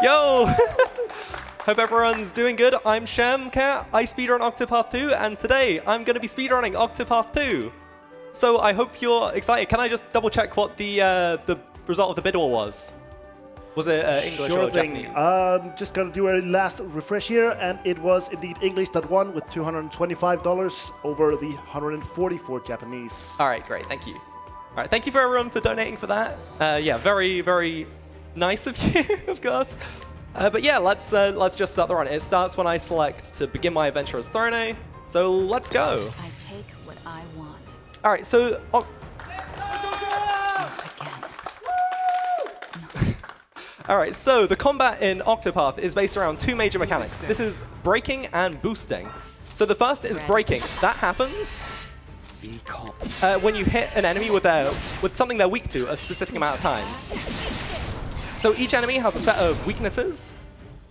Yo! Hope everyone's doing good. I'm Shemcat. I speedrun Octopath 2, and today I'm going to be speedrunning Octopath 2. So I hope you're excited. Can I just double check what the result of the bid war was? Was it English or Japanese? Just gonna do a last refresh here, and it was indeed English that won with $225 over the 144 Japanese. All right, great. Thank you. All right, thank you for everyone for donating for that. Yeah, very, very nice of you, of course. But yeah, let's just start the run. It starts when I select to begin my adventure as Throné. So let's go. I take what I want. All right, so. Alright, so the combat in Octopath is based around two major mechanics. This is braking and boosting. So the first is braking. That happens when you hit an enemy with something they're weak to a specific amount of times. So each enemy has a set of weaknesses,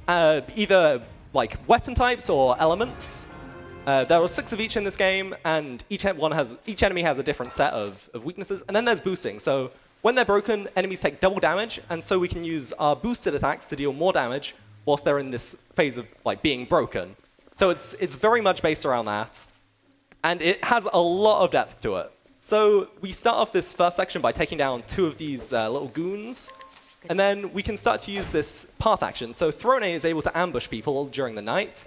either like weapon types or elements. There are 6 of each in this game, and each enemy has a different set of weaknesses. And then there's boosting. So when they're broken, enemies take double damage, and so we can use our boosted attacks to deal more damage whilst they're in this phase of like being broken. So it's very much based around that, and it has a lot of depth to it. So we start off this first section by taking down 2 of these little goons, and then we can start to use this path action. So Throné is able to ambush people during the night,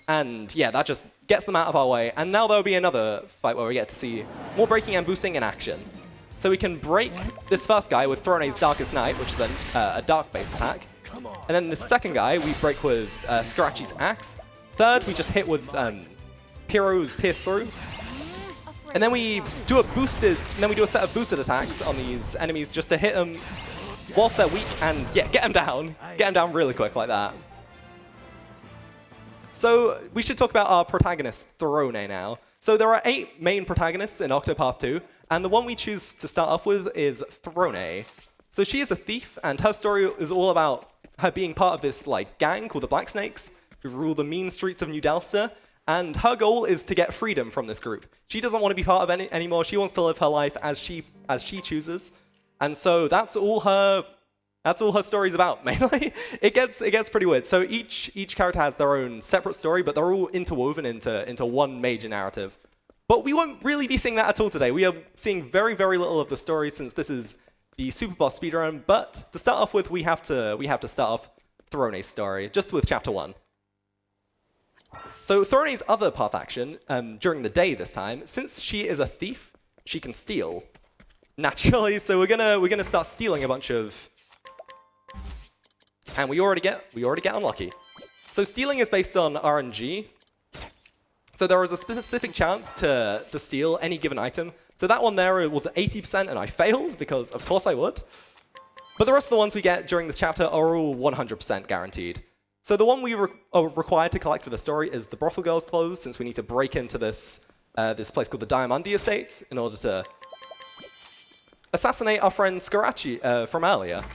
and yeah, that just gets them out of our way. And now there'll be another fight where we get to see more braking and boosting in action. So we can break this first guy with Throné's Darkest Night, which is a dark-based attack. And then the second guy we break with Scarachi's Axe. Third, we just hit with Piro's Pierce Through. And then we do a set of boosted attacks on these enemies just to hit them whilst they're weak and yeah, get them down. Get them down really quick like that. So we should talk about our protagonist, Throné, now. So there are 8 main protagonists in Octopath 2. And the one we choose to start off with is Throné. So she is a thief, and her story is all about her being part of this like gang called the Black Snakes, who rule the mean streets of New Galdera. And her goal is to get freedom from this group. She doesn't want to be part of any anymore. She wants to live her life as she chooses. And so that's all her story's about, mainly. It gets pretty weird. So each character has their own separate story, but they're all interwoven into one major narrative. But we won't really be seeing that at all today. We are seeing very, very little of the story since this is the Superboss speedrun. But to start off with, we have to start off Throné's story, just with Chapter 1. So Throné's other path action, during the day this time, since she is a thief, she can steal. Naturally, so we're gonna start stealing a bunch of, and we already get unlucky. So stealing is based on RNG. So there was a specific chance to steal any given item. So that one there was 80%, and I failed, because of course I would. But the rest of the ones we get during this chapter are all 100% guaranteed. So the one we are required to collect for the story is the brothel girl's clothes, since we need to break into this place called the Diamandi Estate in order to assassinate our friend Scarachi from earlier.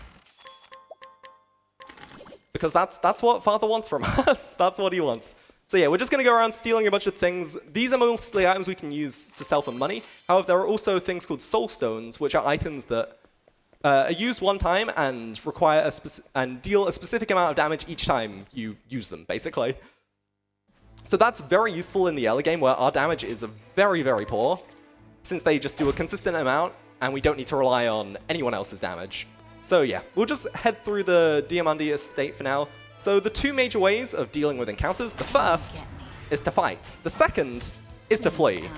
Because that's what Father wants from us. That's what he wants. So yeah, we're just going to go around stealing a bunch of things. These are mostly items we can use to sell for money. However, there are also things called soul stones, which are items that are used one time and require and deal a specific amount of damage each time you use them, basically. So that's very useful in the early game, where our damage is very, very poor, since they just do a consistent amount, and we don't need to rely on anyone else's damage. So yeah, we'll just head through the Diamandi Estate for now. So the 2 major ways of dealing with encounters, the first is to fight. The second is to flee.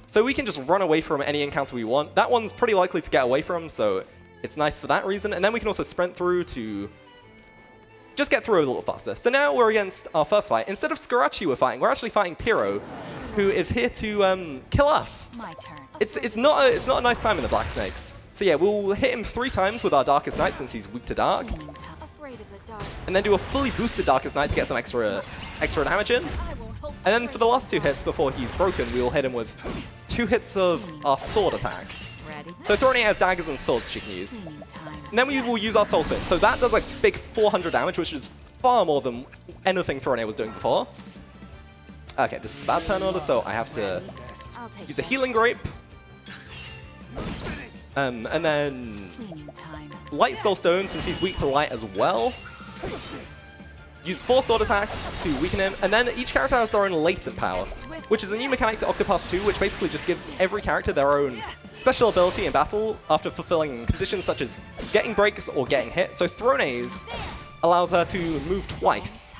So we can just run away from any encounter we want. That one's pretty likely to get away from, so it's nice for that reason. And then we can also sprint through to just get through a little faster. So now we're against our first fight. Instead of Scarachi we're fighting, actually fighting Piro, who is here to kill us. My turn. It's not a nice time in the Black Snakes. So yeah, we'll hit him 3 times with our Darkest Night, since he's weak to dark. And then do a fully boosted Darkest Night to get some extra damage in. And then for the last 2 hits before he's broken, we will hit him with 2 hits of our sword attack. So Throné has daggers and swords she can use. And then we will use our soul stone. So that does like big 400 damage, which is far more than anything Throné was doing before. Okay, this is the bad turn order, so I have to use a healing grape. And then light soul stone, since he's weak to light as well. Use 4 sword attacks to weaken him, and then each character has their own latent power, which is a new mechanic to Octopath 2, which basically just gives every character their own special ability in battle after fulfilling conditions such as getting breaks or getting hit. So Throné's allows her to move twice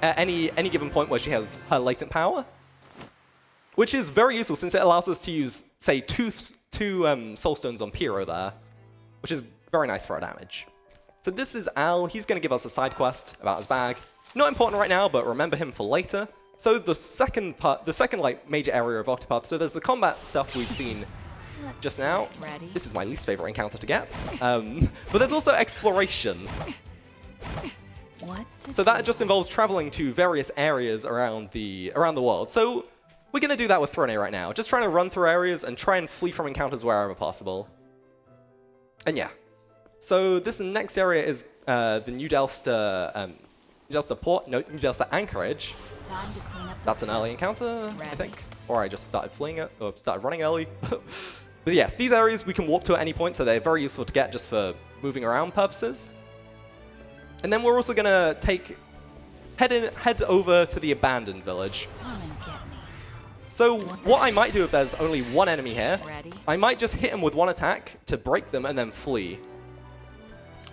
at any given point where she has her latent power, which is very useful since it allows us to use, say, two soul stones on Pyro there, which is very nice for our damage. So this is Al. He's going to give us a side quest about his bag. Not important right now, but remember him for later. So the second like major area of Octopath. So there's the combat stuff we've seen just now. This is my least favorite encounter to get. But there's also exploration. So that just involves traveling to various areas around the world. So we're going to do that with Throné right now. Just trying to run through areas and try and flee from encounters wherever possible. And yeah. So this next area is the New Delsta port, no, New Delsta anchorage. That's an early encounter, I think. Or I just started fleeing it, or started running early. But yeah, these areas we can warp to at any point, so they're very useful to get just for moving around purposes. And then we're also gonna head over to the abandoned village. So what I might do if there's only one enemy here, I might just hit him with one attack to break them and then flee.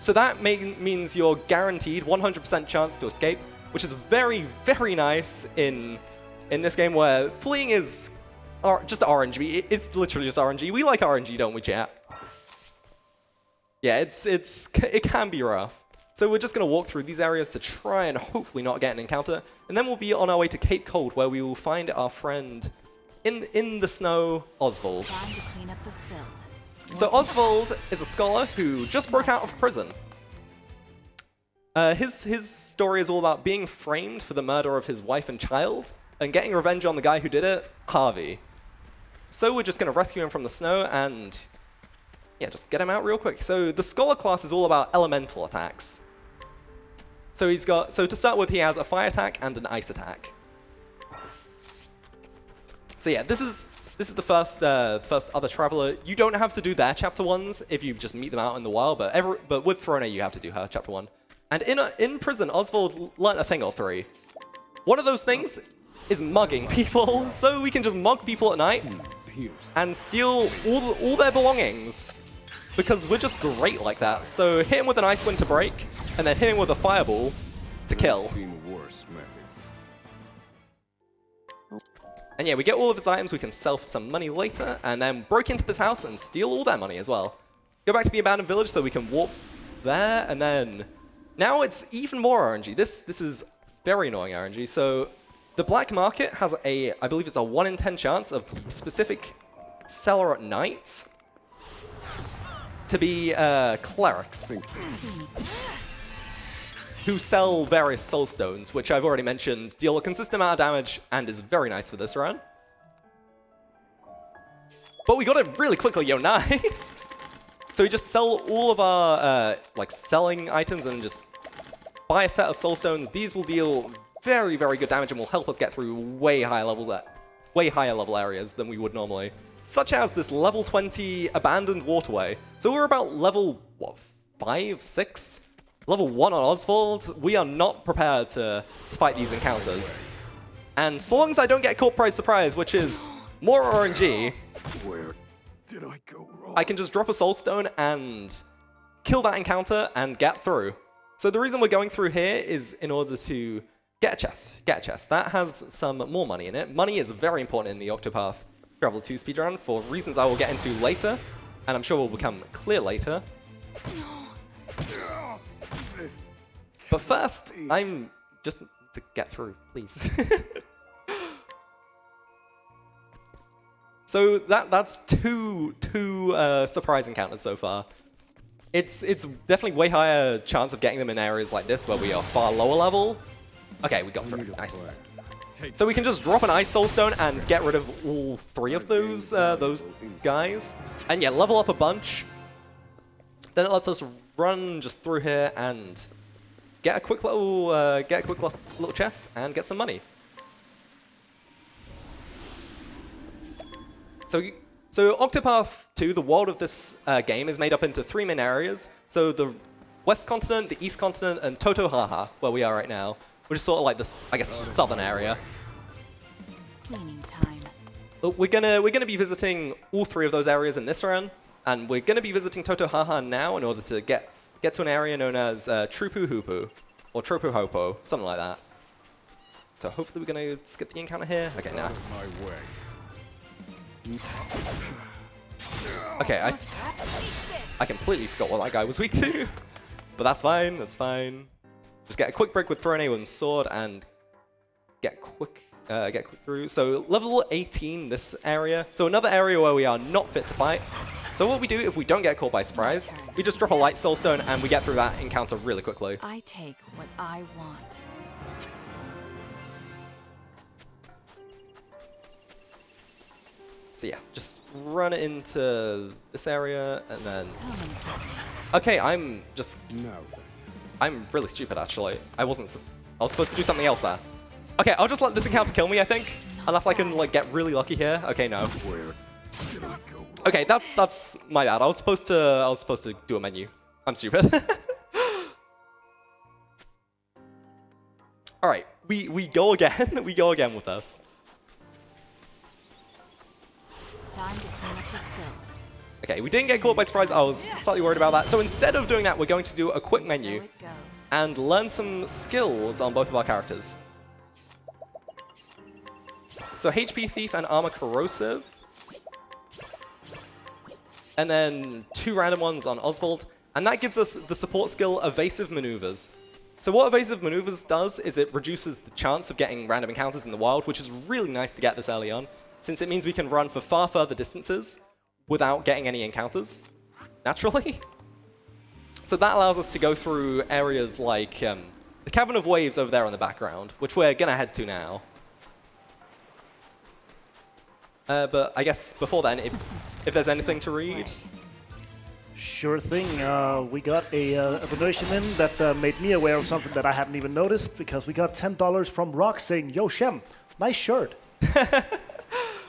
So that means you're guaranteed 100% chance to escape, which is very, very nice in this game where fleeing is just RNG. It's literally just RNG. We like RNG, don't we, chat? Yeah, it can be rough. So we're just going to walk through these areas to try and hopefully not get an encounter, and then we'll be on our way to Cape Cold, where we will find our friend in the snow, Oswald. Time to clean up the filth. So Oswald is a scholar who just broke out of prison. His story is all about being framed for the murder of his wife and child, and getting revenge on the guy who did it, Harvey. So we're just going to rescue him from the snow and, yeah, just get him out real quick. So the scholar class is all about elemental attacks. So to start with, he has a fire attack and an ice attack. So yeah, this is the first other traveler. You don't have to do their chapter 1s if you just meet them out in the wild, but with Throné you have to do her chapter 1. And in prison, Oswald learnt a thing or 3. One of those things is mugging people, so we can just mug people at night and steal all their belongings, because we're just great like that. So hit him with an ice wind to break, and then hit him with a fireball to kill. And yeah, we get all of his items we can sell for some money later, and then break into this house and steal all their money as well. Go back to the abandoned village so we can warp there, and then now it's even more RNG. This is very annoying RNG. So the black market has I believe it's a 1 in 10 chance of a specific seller at night to be clerics who sell various soul stones, which I've already mentioned, deal a consistent amount of damage and is very nice for this run. But we got it really quickly, yo, nice! So we just sell all of our selling items and just buy a set of soul stones. These will deal very, very good damage and will help us get through way higher level areas than we would normally. Such as this level 20 abandoned waterway. So we're about level, what, 5, 6? Level 1 on Oswald. We are not prepared to fight these encounters. And so long as I don't get caught by surprise, which is more RNG, Where did I go wrong? I can just drop a soul stone and kill that encounter and get through. So the reason we're going through here is in order to get a chest. That has some more money in it. Money is very important in the Octopath Travel 2 speedrun for reasons I will get into later, and I'm sure will become clear later. But first, I'm just to get through, please. So that's two surprise encounters so far. It's definitely way higher chance of getting them in areas like this where we are far lower level. Okay, we got through. Nice. So we can just drop an ice soul stone and get rid of all 3 of those guys, and yeah, level up a bunch. Then it lets us run just through here and get a quick little chest and get some money. So Octopath 2, the world of this game, is made up into 3 main areas. So the West Continent, the East Continent, and Totohaha, where we are right now, which is sort of like this, I guess, the southern area. Cleaning time. We're gonna be visiting all 3 of those areas in this run, and we're gonna be visiting Totohaha now in order to get to an area known as Trupu Hupu, or Tropu Hopo, something like that. So hopefully we're gonna skip the encounter here. Okay, now. My way. Okay, I completely forgot what that guy was weak to, but that's fine. That's fine. Just get a quick break with Throné and sword and get quick through. So level 18 this area. So another area where we are not fit to fight. So what we do if we don't get caught by surprise, we just drop a light soulstone and we get through that encounter really quickly. I take what I want. So yeah, just run it into this area and then... Okay, I'm really stupid actually. I was supposed to do something else there. Okay, I'll just let this encounter kill me, I think. Unless I can like get really lucky here. Okay, no. Where did I go wrong? Okay, that's my bad. I was supposed to do a menu. I'm stupid. All right, we go again. We go again with this. Time to clean up the filth. Okay, we didn't get caught by surprise. I was slightly worried about that. So instead of doing that, we're going to do a quick menu So it goes. and learn some skills on both of our characters. So HP Thief and Armor Corrosive. And then 2 random ones on Oswald. And that gives us the support skill Evasive Maneuvers. So what Evasive Maneuvers does is it reduces the chance of getting random encounters in the wild, which is really nice to get this early on, since it means we can run for far further distances without getting any encounters, naturally. So that allows us to go through areas like the Cavern of Waves over there in the background, which we're going to head to now. But I guess before then, if there's anything to read... Sure thing. We got a donation in that made me aware of something that I hadn't even noticed, because we got $10 from Rock saying, "Yo, Shem, nice shirt."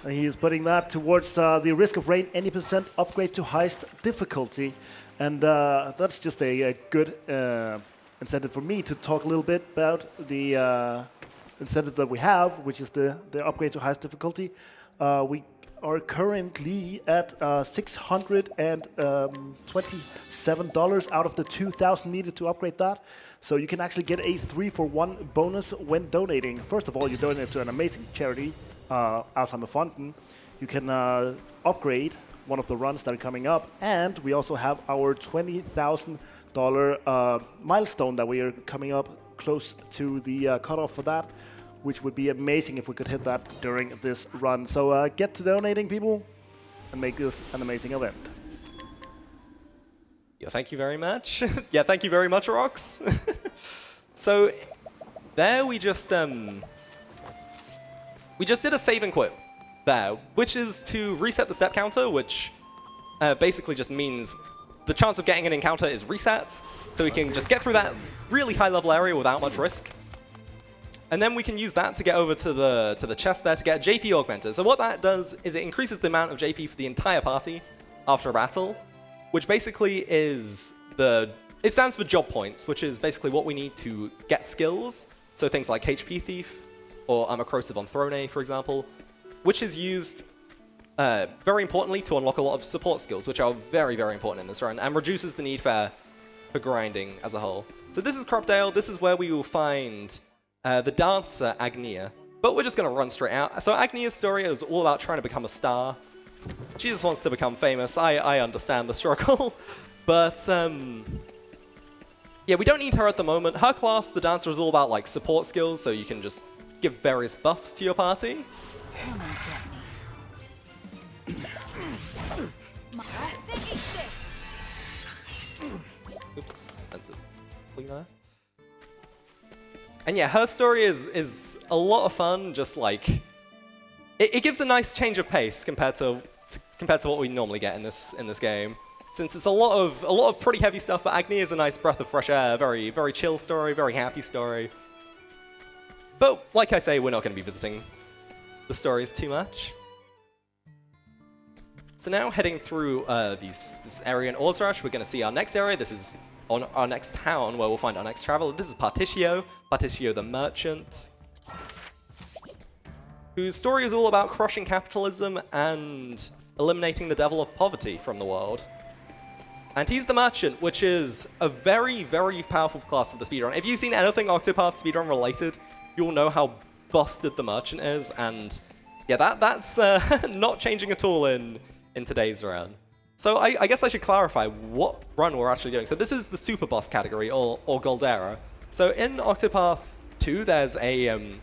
And he is putting that towards the Risk of Rain, any % upgrade to highest difficulty. And that's just a good incentive for me to talk a little bit about the incentive that we have, which is the upgrade to highest difficulty. We are currently at $627 out of the $2,000 needed to upgrade that. So you can actually get a 3-for-1 bonus when donating. First of all, you donate to an amazing charity, Alzheimer Fountain. You can upgrade one of the runs that are coming up, and we also have our $20,000 milestone that we are coming up close to the cutoff for that, which would be amazing if we could hit that during this run. So get to donating, people, and make this an amazing event. Yeah, thank you very much. Yeah, thank you very much, Rox. So there we just did a save and quit there, which is to reset the step counter, which basically just means the chance of getting an encounter is reset, so we can just get through that really high level area without much risk. And then we can use that to get over to the chest there to get a JP augmenter. So what that does is it increases the amount of JP for the entire party after a battle, which basically is it stands for job points, which is basically what we need to get skills. So things like HP Thief or Armor Corrosive on Throné, for example, which is used very importantly to unlock a lot of support skills, which are very, very important in this run, and reduces the need for grinding as a whole. So this is Cropdale. This is where we will find the dancer Agnia. But we're just going to run straight out. So Agnia's story is all about trying to become a star. She just wants to become famous. I understand the struggle. But yeah, we don't need her at the moment. Her class, the dancer, is all about like support skills, so you can just give various buffs to your party. Come and get me. Oops, meant to clean that. And yeah, her story is a lot of fun. Just like it gives a nice change of pace compared to what we normally get in this game. Since it's a lot of pretty heavy stuff, but Agni is a nice breath of fresh air. Very, very chill story, very happy story. But like I say, we're not going to be visiting the stories too much. So now heading through this area in Orzrash, we're going to see our next area. This is on our next town where we'll find our next traveler. This is Particio the merchant, whose story is all about crushing capitalism and eliminating the devil of poverty from the world. And he's the merchant, which is a very, very powerful class of the speedrun. If you've seen anything Octopath speedrun related, you'll know how busted the merchant is, and yeah, that's not changing at all in today's run. So I guess I should clarify what run we're actually doing. So this is the Superboss category, or Galdera. So in Octopath 2, there's the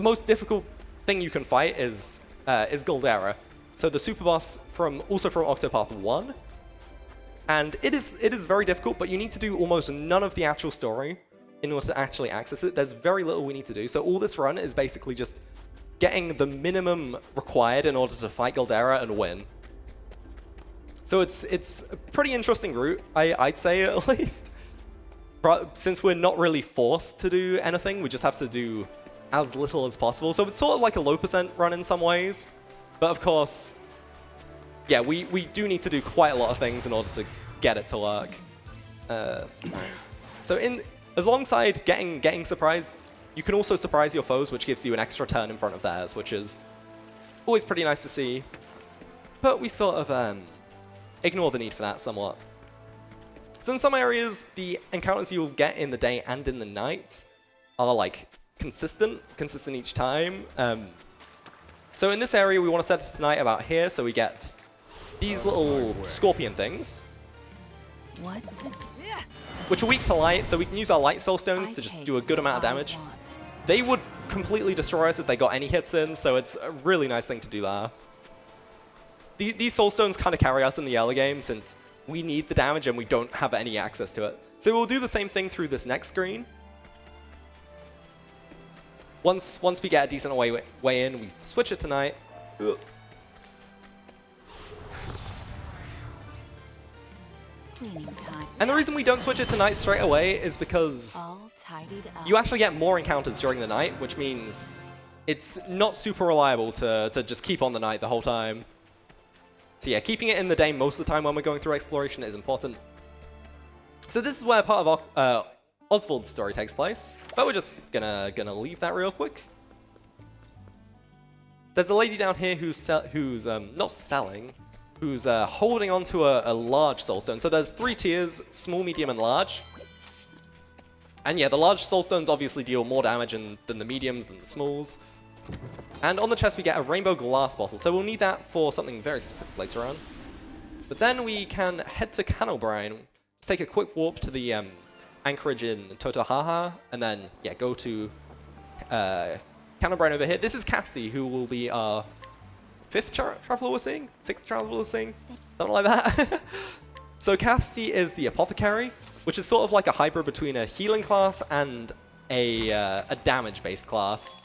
most difficult thing you can fight is Galdera. So the Superboss also from Octopath 1. And it is very difficult, but you need to do almost none of the actual story in order to actually access it. There's very little we need to do. So all this run is basically just getting the minimum required in order to fight Galdera and win. So it's a pretty interesting route, I'd say at least. But since we're not really forced to do anything, we just have to do as little as possible. So it's sort of like a low percent run in some ways. But of course, yeah, we do need to do quite a lot of things in order to get it to work. Surprise. So alongside getting surprised, you can also surprise your foes, which gives you an extra turn in front of theirs, which is always pretty nice to see. But we sort of ignore the need for that somewhat. So in some areas, the encounters you'll get in the day and in the night are like consistent each time. So in this area, we want to set it tonight about here, so we get these little scorpion things, What to do? which are weak to light, so we can use our light soul stones to just do a good amount of damage. They would completely destroy us if they got any hits in, so it's a really nice thing to do there. These soul stones kind of carry us in the early game since we need the damage and we don't have any access to it. So we'll do the same thing through this next screen. Once we get a decent way in, we switch it tonight. Ugh. Cleaning time. And the reason we don't switch it to night straight away is because All tidied up. you actually get more encounters during the night, which means it's not super reliable to just keep on the night the whole time. So yeah, keeping it in the day most of the time when we're going through exploration is important. So this is where part of Oswald's story takes place, but we're just gonna leave that real quick. There's a lady down here who's not selling, who's holding onto a large soulstone. So there's 3 tiers: small, medium, and large. And yeah, the large soulstones obviously deal more damage than the mediums, than the smalls. And on the chest we get a rainbow glass bottle, so we'll need that for something very specific later on. But then we can head to Canalbrine, just take a quick warp to the anchorage in Totohaha, and then yeah, go to Canalbrine over here. This is Cassie, who will be our 5th traveler we're seeing? 6th traveler we're seeing? Something like that. So Cassie is the apothecary, which is sort of like a hybrid between a healing class and a damage-based class.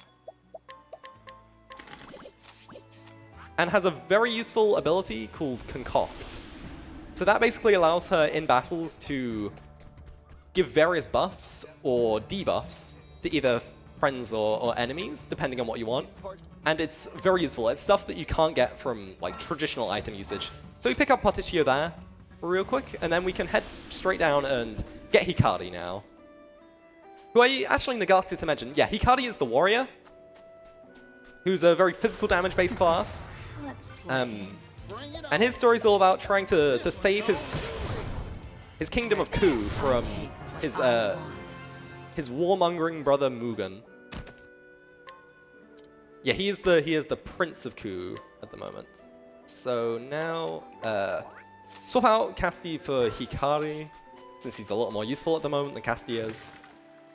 And has a very useful ability called Concoct. So that basically allows her in battles to give various buffs or debuffs to either friends or enemies, depending on what you want. And it's very useful. It's stuff that you can't get from like traditional item usage. So we pick up Particio there real quick, and then we can head straight down and get Hikari now. Who I actually neglected to mention. Yeah, Hikari is the warrior, who's a very physical damage-based class. Let's play. And his story's all about trying to save his kingdom of Ku from his warmongering brother Mugen. Yeah, he is the Prince of Ku at the moment. So now swap out Casti for Hikari, since he's a lot more useful at the moment than Casti is.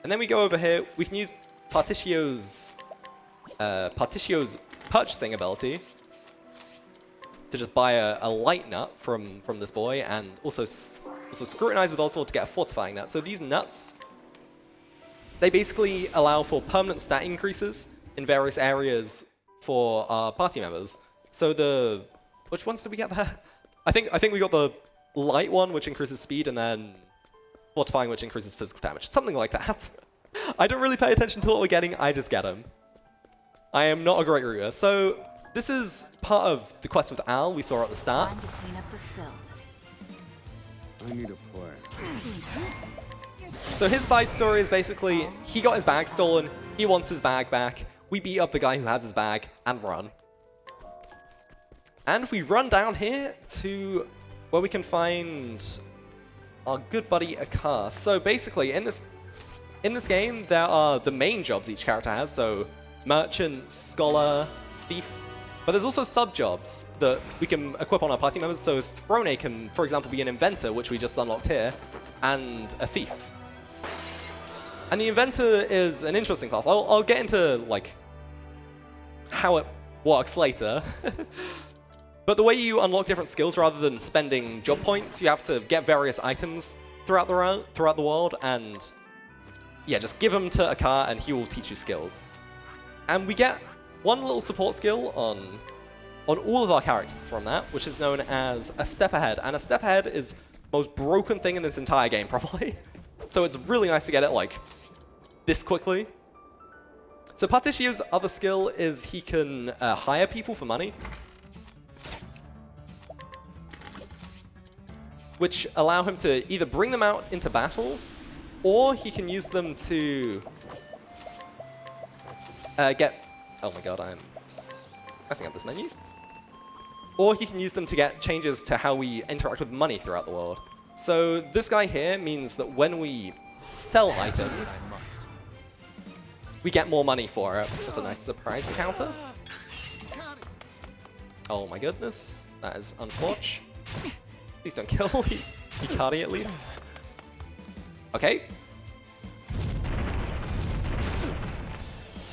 And then we go over here. We can use Particio's purchasing ability to just buy a light nut from this boy, and also scrutinize with Oswald to get a fortifying nut. So these nuts, they basically allow for permanent stat increases in various areas for our party members. So which ones did we get there? I think we got the light one, which increases speed, and then fortifying, which increases physical damage. Something like that. I don't really pay attention to what we're getting, I just get them. I am not a great router. So this is part of the quest with Al we saw at the start. Time to clean up the I need a plan. So his side story is basically, he got his bag stolen, he wants his bag back, we beat up the guy who has his bag, and run. And we run down here to where we can find our good buddy Akar. So basically, in this game, there are the main jobs each character has, so merchant, scholar, thief, but there's also sub-jobs that we can equip on our party members, so Throné can, for example, be an Inventor, which we just unlocked here, and a thief. And the Inventor is an interesting class. I'll get into, like, how it works later. But the way you unlock different skills rather than spending job points, you have to get various items throughout the world, and yeah, just give them to Akar and he will teach you skills. And we get one little support skill on all of our characters from that, which is known as a step ahead. And a step ahead is the most broken thing in this entire game, probably. So it's really nice to get it, like, this quickly. So Partition's other skill is he can hire people for money, which allow him to either bring them out into battle, or he can use them to get... Oh my god, I'm messing up this menu. Or he can use them to get changes to how we interact with money throughout the world. So this guy here means that when we sell items, we get more money for it. Just a nice surprise encounter. Oh my goodness, that is unfortunate. Please don't kill Hikari at least. Okay.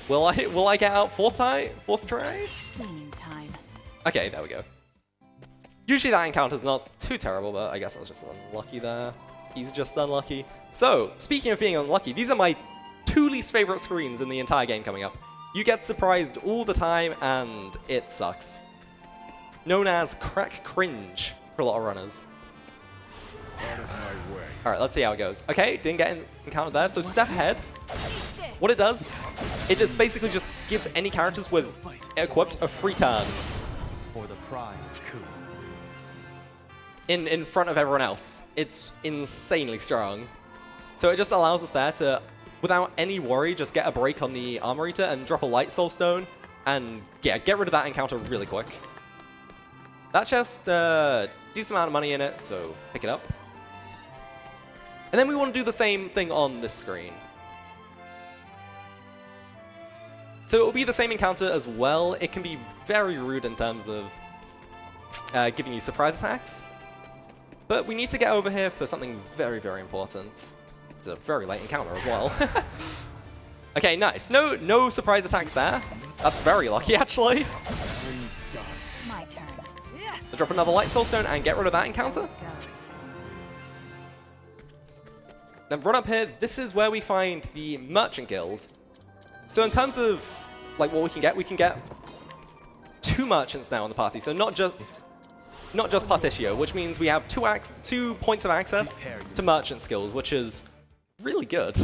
Will I get out fourth try? Cleaning time. Okay, there we go. Usually that encounter's not too terrible, but I guess I was just unlucky there. He's just unlucky. So, speaking of being unlucky, these are my two least favorite screens in the entire game coming up. You get surprised all the time, and it sucks. Known as crack cringe for a lot of runners. Alright, let's see how it goes. Okay, didn't get encountered there, so step ahead. What it does, it just basically just gives any characters with equipped a free turn. For the prize coup. In front of everyone else. It's insanely strong. So it just allows us there to, without any worry, just get a break on the Armor Eater and drop a Light Soul Stone, and yeah, get rid of that encounter really quick. That chest, decent amount of money in it, so pick it up. And then we want to do the same thing on this screen. So it will be the same encounter as well. It can be very rude in terms of giving you surprise attacks. But we need to get over here for something very, very important. It's a very late encounter as well. Okay, nice. No surprise attacks there. That's very lucky, actually. My turn. So drop another Light Soul Stone and get rid of that encounter. Goes. Then run up here. This is where we find the Merchant Guild. So in terms of like what we can get 2 merchants now in the party. So not just Particio, which means we have 2 points of access to merchant skills, which is really good.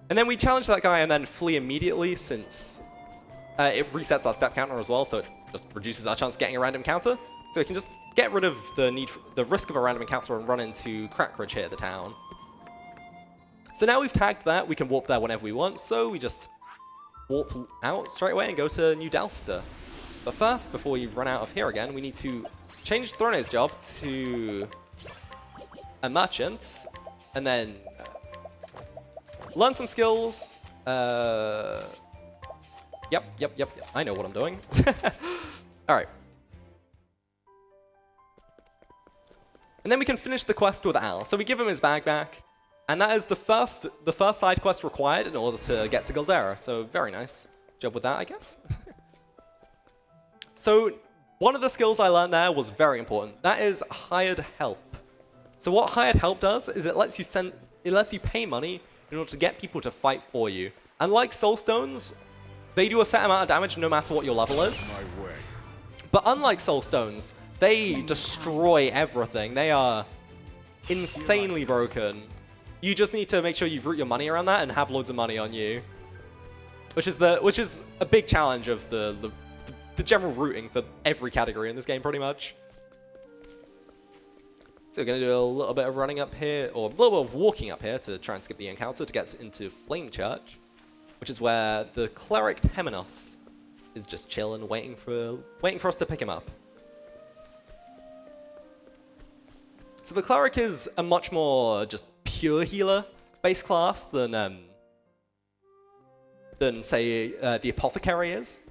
And then we challenge that guy and then flee immediately, since it resets our step counter as well, so it just reduces our chance of getting a random encounter. So we can just get rid of the risk of a random encounter and run into Crackridge here at the town. So now we've tagged that, we can warp there whenever we want, so we just warp out straight away and go to New Dalster. But first, before we run out of here again, we need to change Throné's job to a merchant, and then learn some skills. Yep, I know what I'm doing. Alright. And then we can finish the quest with Al. So we give him his bag back, and that is the first side quest required in order to get to Galdera. So very nice job with that, I guess. So one of the skills I learned there was very important. That is hired help. So what hired help does is it lets you pay money in order to get people to fight for you. And like Soul Stones, they do a set amount of damage no matter what your level is. But unlike Soul Stones, they destroy everything. They are insanely broken. You just need to make sure you route your money around that and have loads of money on you, which is a big challenge of the general routing for every category in this game, pretty much. So we're going to do a little bit of running up here, or a little bit of walking up here to try and skip the encounter to get into Flame Church, which is where the Cleric Temenos is just chilling, waiting for us to pick him up. So the Cleric is a much more just pure healer base class than say the Apothecary is.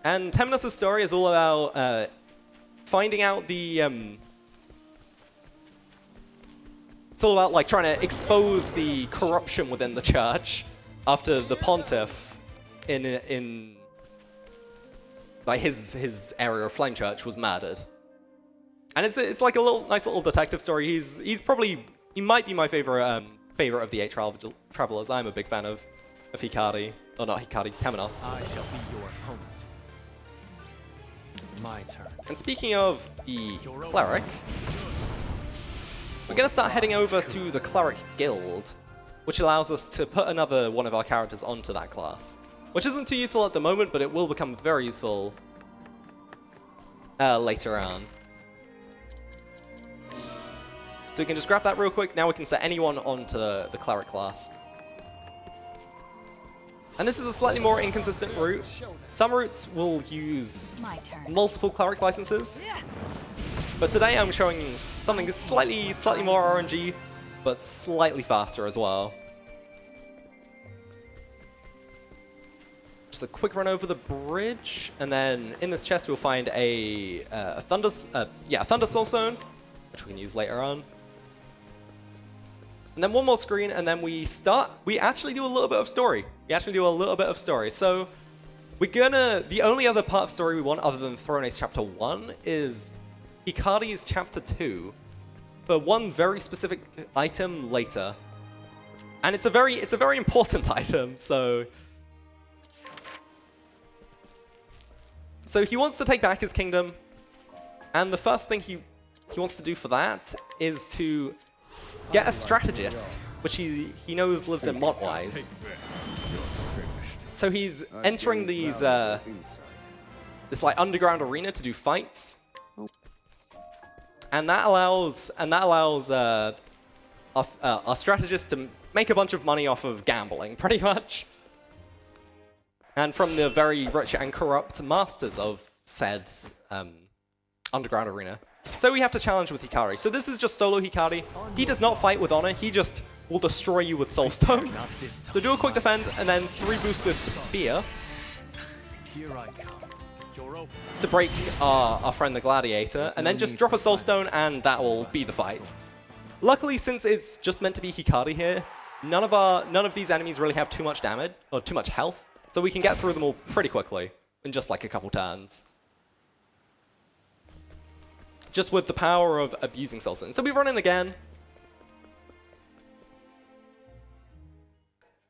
And Temenos' story is all about finding out the it's all about like trying to expose the corruption within the church after the pontiff in like his area of Flame Church was murdered. And it's like a nice little detective story. He might be my favorite of the 8 travelers. I'm a big fan of Hikari, or not Hikari, Temenos. I shall be your opponent. My turn. And speaking of the Cleric, we're going to start heading over to the Cleric Guild, which allows us to put another one of our characters onto that class. Which isn't too useful at the moment, but it will become very useful later on. So we can just grab that real quick. Now we can set anyone onto the Cleric class. And this is a slightly more inconsistent route. Some routes will use multiple Cleric licenses. But today I'm showing something slightly more RNG, but slightly faster as well. Just a quick run over the bridge, and then in this chest we'll find a Thunder Soulstone, which we can use later on. And then one more screen, and then we actually do a little bit of story. So the only other part of story we want other than Throné's chapter 1 is Hikari's chapter 2 for one very specific item later. And it's a very important item, so he wants to take back his kingdom, and the first thing he wants to do for that is to get a strategist, which he knows lives in Montwise. So he's entering this like underground arena to do fights, and that allows our strategist to make a bunch of money off of gambling, pretty much. And from the very rich and corrupt masters of said underground arena. So we have to challenge with Hikari. So this is just solo Hikari. He does not fight with honor, he just will destroy you with soul stones. So do a quick defend, and then 3 boost with the spear to break our friend the gladiator, and then just drop a soul stone, and that will be the fight. Luckily, since it's just meant to be Hikari here, none of these enemies really have too much damage, or too much health. So we can get through them all pretty quickly, in just like a couple turns. Just with the power of abusing Soulstone. So we run in again.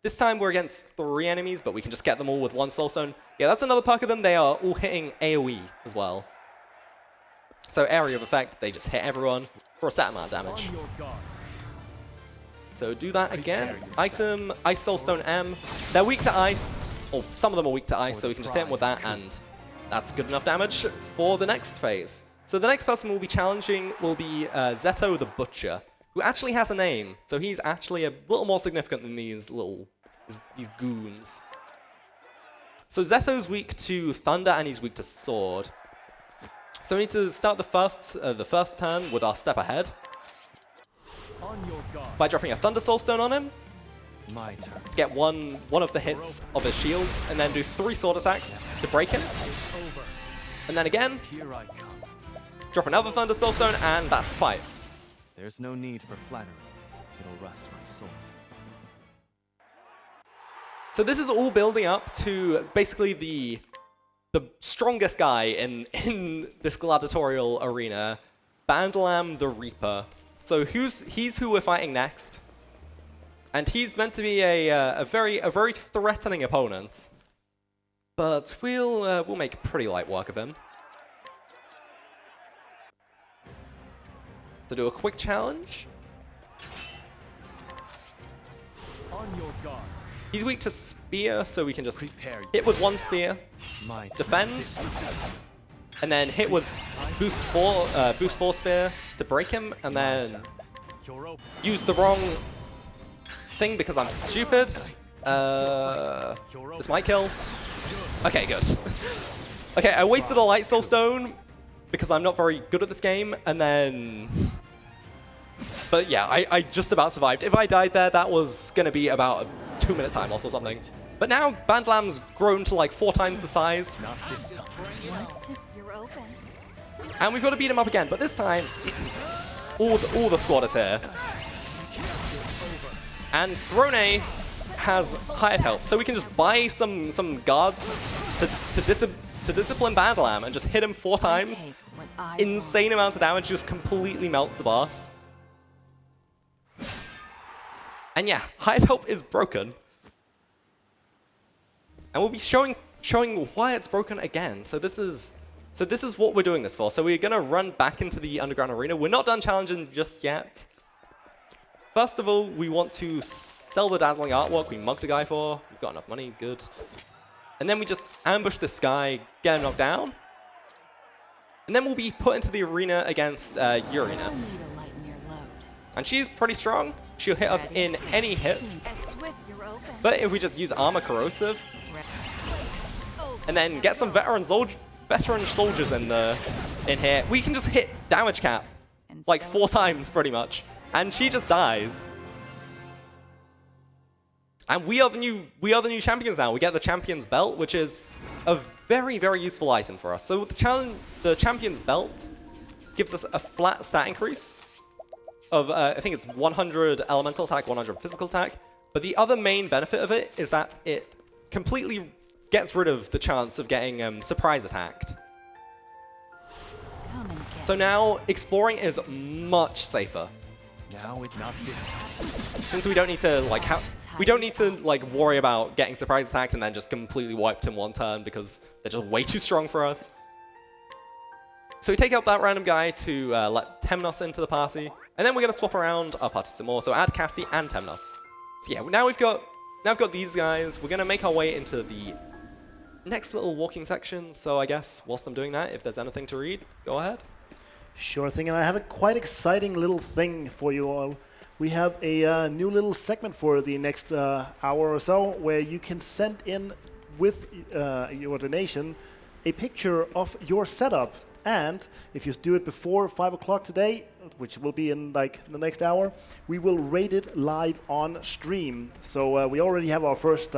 This time we're against 3 enemies, but we can just get them all with 1 Soulstone. Yeah, that's another perk of them. They are all hitting AoE as well. So area of effect, they just hit everyone for a set amount of damage. So do that again. Item, Ice Soulstone M. They're weak to ice. Or some of them are weak to ice, so we can just hit them with that, and that's good enough damage for the next phase. So the next person we'll be challenging will be Zeto the Butcher, who actually has a name, so he's actually a little more significant than these goons. So Zeto's weak to Thunder, and he's weak to Sword. So we need to start the first turn with our step ahead by dropping a Thunder Soulstone on him. My turn. Get one of the hits of his shield, and then do 3 sword attacks to break him. And then again, Here I come. drop another Thunder Soulstone, and that's the fight. There's no need for flattery. It'll rust my soul. So this is all building up to basically the strongest guy in this gladiatorial arena, Bandalam the Reaper. So he's who we're fighting next. And he's meant to be a very threatening opponent, but we'll make pretty light work of him. To do a quick challenge. On your guard. He's weak to spear, so we can just hit with 1 spear, My turn. defend, and then hit with boost 4 spear to break him, and then use the wrong thing because I'm stupid. This might kill. Okay, good. Okay, I wasted a Light Soul Stone because I'm not very good at this game, and then... But yeah, I just about survived. If I died there, that was going to be about a 2-minute time loss or something. But now, Bandlam's grown to like 4 times the size. You're open. And we've got to beat him up again, but this time, all the squad is here. And Throné has hired help, so we can just buy some guards to discipline Bandlam and just hit him 4 times. Insane amounts of damage, just completely melts the boss. And yeah, hired help is broken. And we'll be showing why it's broken again. So this is what we're doing this for. So we're gonna run back into the underground arena. We're not done challenging just yet. First of all, we want to sell the dazzling artwork we mugged a guy for. We've got enough money, good. And then we just ambush this guy, get him knocked down. And then we'll be put into the arena against Uranus. And she's pretty strong. She'll hit us in any hit. But if we just use Armor Corrosive, and then get some veteran soldiers in here, we can just hit damage cap like 4 times pretty much. And she just dies. And we are the new champions now. We get the champion's belt, which is a very, very useful item for us. So the champion's belt gives us a flat stat increase of, I think it's 100 elemental attack, 100 physical attack. But the other main benefit of it is that it completely gets rid of the chance of getting surprise attacked. So now exploring is much safer. Now it's not this time. Since we don't need to worry about getting surprise attacked and then just completely wiped in 1 turn because they're just way too strong for us. So we take out that random guy to let Temnos into the party, and then we're gonna swap around our party some more. So add Cassie and Temnos. So yeah, now we've got these guys. We're gonna make our way into the next little walking section. So I guess whilst I'm doing that, if there's anything to read, go ahead. Sure thing, and I have a quite exciting little thing for you all. We have a new little segment for the next hour or so where you can send in with your donation a picture of your setup. And if you do it before 5 o'clock today, which will be in like the next hour, we will rate it live on stream. So we already have our first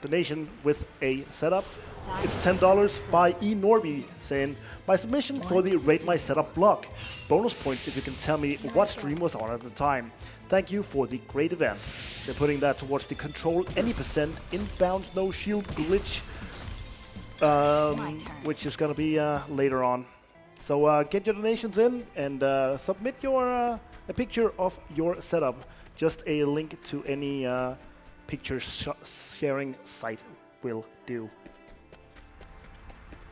donation with a setup. It's $10 by eNorby saying, my submission for the Rate My Setup block. Bonus points if you can tell me what stream was on at the time. Thank you for the great event. They're putting that towards the control any percent inbound no shield glitch, which is going to be later on. So get your donations in and submit your a picture of your setup. Just a link to any picture sharing site will do.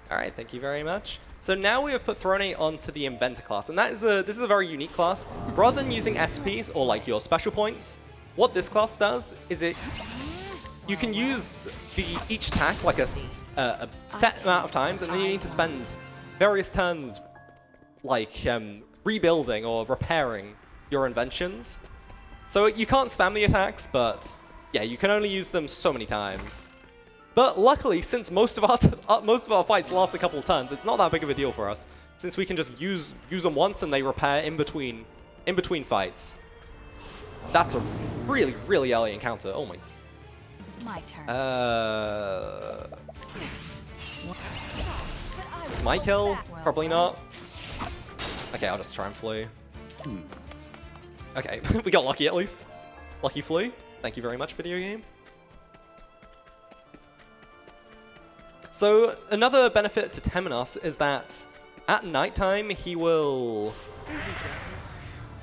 All right, thank you very much. So now we have put Throné onto the Inventor class, and this is a very unique class. Rather than using SPs or like your special points, what this class does is you can use each attack like a set amount of times, and then you need to spend various turns like rebuilding or repairing your inventions. So you can't spam the attacks, but yeah, you can only use them so many times. But luckily, since most of our fights last a couple of turns, it's not that big of a deal for us, since we can just use them once and they repair in between fights. That's a really, really early encounter. Oh my. My turn. This might kill. Probably not. Okay, I'll just try and flee. Okay, we got lucky at least. Lucky flee. Thank you very much, video game. So another benefit to Temenos is that at nighttime he will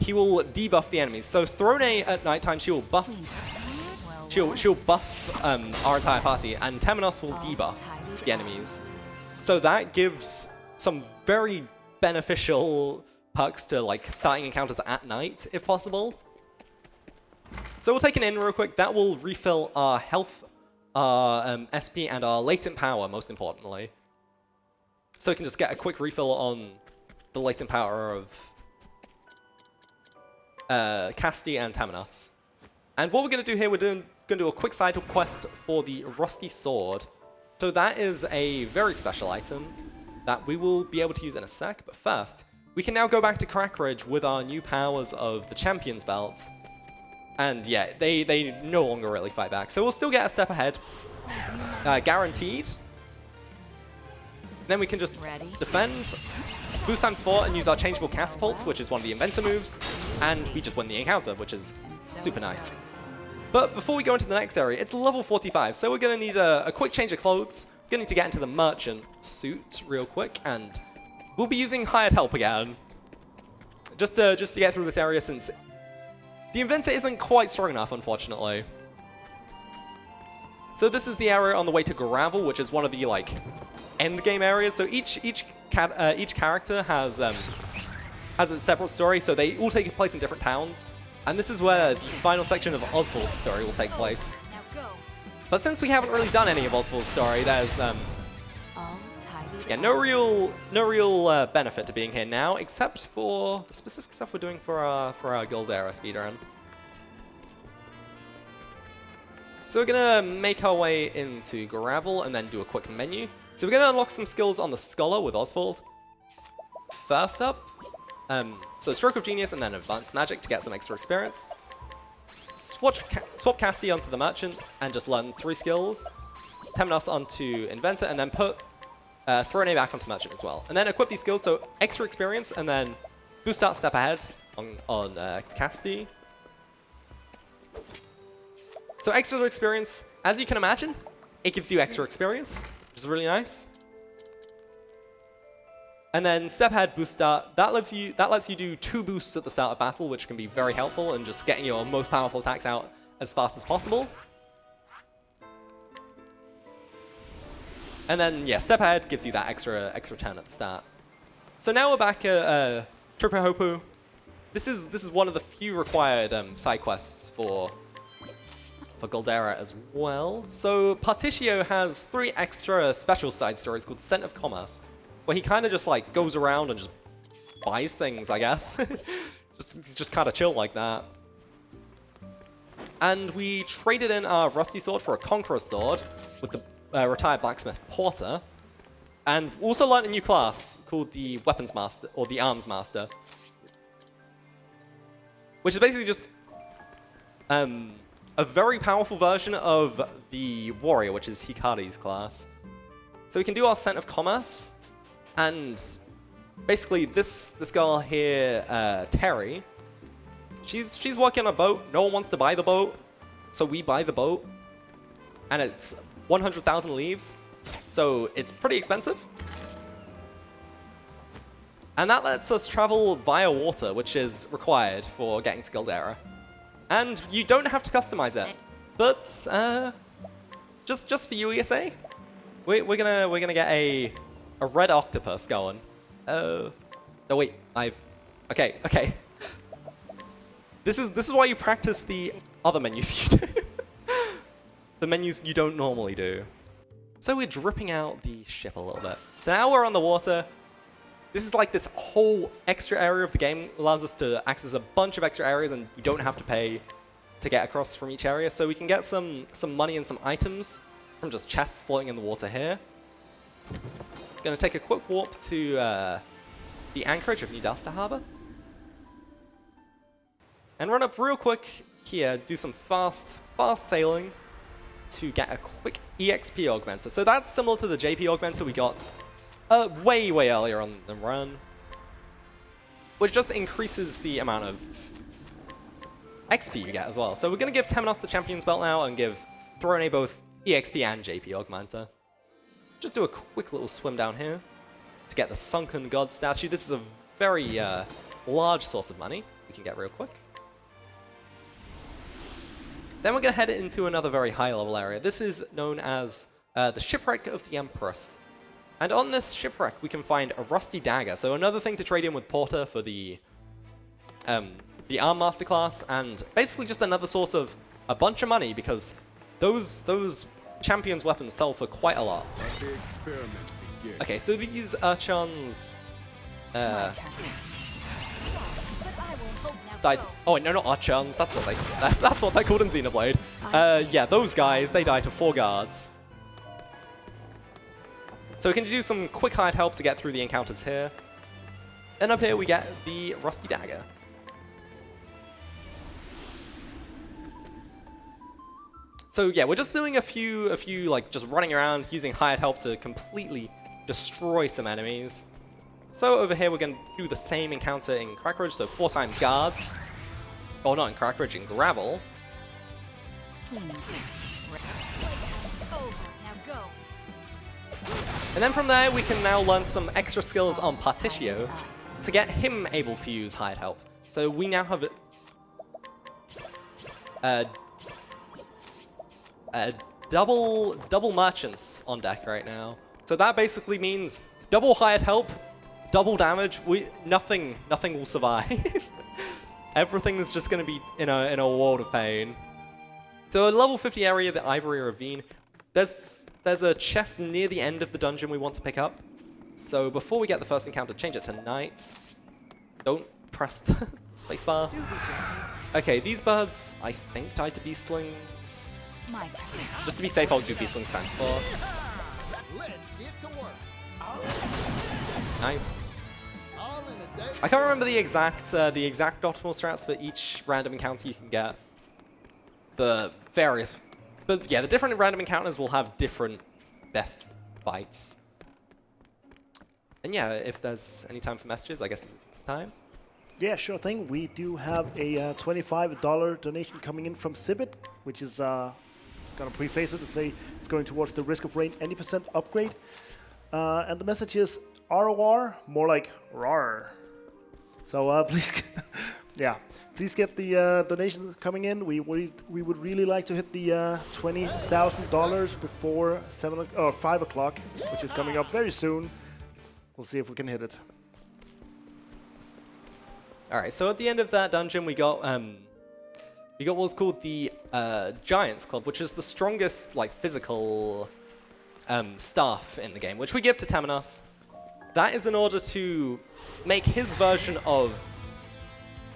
debuff the enemies. So Throné at nighttime she'll buff our entire party, and Temenos will debuff the enemies. So that gives some very beneficial perks to like starting encounters at night if possible. So we'll take an in real quick. That will refill our health, our SP, and our latent power, most importantly. So we can just get a quick refill on the latent power of Casti and Tamanos. And what we're going to do here, we're going to do a quick side quest for the Rusty Sword. So that is a very special item that we will be able to use in a sec. But first, we can now go back to Crackridge with our new powers of the Champion's Belt. And yeah, they no longer really fight back. So we'll still get a step ahead. Guaranteed. Then we can just defend, boost times 4, and use our changeable catapult, which is one of the Inventor moves, and we just win the encounter, which is super nice. But before we go into the next area, it's level 45, so we're going to need a quick change of clothes. We're going to need to get into the merchant suit real quick, and we'll be using hired help again. Just to get through this area, since the Inventor isn't quite strong enough, unfortunately. So this is the area on the way to Gravel, which is one of the, like, end game areas. So each character has its separate story, so they all take place in different towns. And this is where the final section of Oswald's story will take place. But since we haven't really done any of Oswald's story, there's yeah, no real benefit to being here now, except for the specific stuff we're doing for our Galdera speedrun. So we're gonna make our way into Gravel and then do a quick menu. So we're gonna unlock some skills on the Scholar with Oswald. First up, so Stroke of Genius and then Advanced Magic to get some extra experience. Swap Cassie onto the Merchant and just learn 3 skills. Tamanos onto Inventor and then put Throné back onto Merchant as well. And then equip these skills, so extra experience and then boost out step ahead on Casti. So extra experience, as you can imagine, it gives you extra experience, which is really nice. And then step ahead, boost start. That lets you do 2 boosts at the start of battle, which can be very helpful in just getting your most powerful attacks out as fast as possible. And then yeah, step ahead gives you that extra turn at the start. So now we're back at Tripahopu. This is one of the few required side quests for Galdera as well. So Particio has 3 extra special side stories called Scent of Commerce, where he kind of just like goes around and just buys things, I guess. He's just kind of chill like that. And we traded in our Rusty Sword for a Conqueror's Sword with the retired blacksmith Porter, and also learned a new class called the Weapons Master or the Arms Master, which is basically just a very powerful version of the Warrior, which is Hikari's class. So we can do our Scent of Commerce, and basically this girl here, Terry, she's working on a boat. No one wants to buy the boat, so we buy the boat, and it's 100,000 leaves, so it's pretty expensive. And that lets us travel via water, which is required for getting to Galdera. And you don't have to customize it, but just for you, ESA, we're gonna get a red octopus going. No wait, okay. This is why you practice the other menus you do. The menus you don't normally do. So we're dripping out the ship a little bit. So now we're on the water. This is like this whole extra area of the game. Allows us to access a bunch of extra areas, and we don't have to pay to get across from each area. So we can get some money and some items from just chests floating in the water here. Gonna take a quick warp to the anchorage of New Dasta Harbor. And run up real quick here, do some fast sailing to get a quick EXP augmenter. So that's similar to the JP augmenter we got way earlier on the run, which just increases the amount of XP you get as well. So we're going to give Tamanos the Champion's Belt now and give Throné both EXP and JP augmenter. Just do a quick little swim down here to get the Sunken God statue. This is a very large source of money we can get real quick. Then we're going to head into another very high-level area. This is known as the Shipwreck of the Empress. And on this shipwreck, we can find a rusty dagger. So another thing to trade in with Porter for the Arm Master class, and basically just another source of a bunch of money, because those Champion's weapons sell for quite a lot. again. Okay, so these Urchons My turn. But I will hope now. died. Go. Oh, no, not Urchons. That's what they're called in Xenoblade. Yeah, those guys, they die to 4 guards. So we can do some quick hide help to get through the encounters here. And up here we get the Rusty Dagger. So yeah, we're just doing a few like just running around using hired help to completely destroy some enemies. So over here we're going to do the same encounter in Crackridge, so 4 times guards. Oh, not in Crackridge, in Gravel. Playtime's over. Now go. And then from there we can now learn some extra skills on Particio to get him able to use hired help. So we now have double merchants on deck right now. So that basically means double hired help, double damage. Nothing will survive. Everything is just going to be in a world of pain. So a level 50 area, the Ivory Ravine. There's a chest near the end of the dungeon we want to pick up. So before we get the first encounter, change it to night. Don't press the spacebar. Okay, these birds, I think, died to beastlings. My turn. Just to be safe, I'll do beastlings times 4. Let's get to work. Nice. All in a day. I can't remember the exact optimal strats for each random encounter you can get. But yeah, the different random encounters will have different best fights. And yeah, if there's any time for messages, I guess it's time. Yeah, sure thing. We do have a $25 donation coming in from Sibit, which is gonna preface it and say it's going towards the Risk of Rain any % upgrade. And the message is ROR, more like RAR. So please, yeah, please get the donation coming in. We would really like to hit the $20,000 before 5 o'clock, which is coming up very soon. We'll see if we can hit it. All right, so at the end of that dungeon, we got what's called the Giants Club, which is the strongest like physical staff in the game, which we give to Temenos. That is in order to make his version of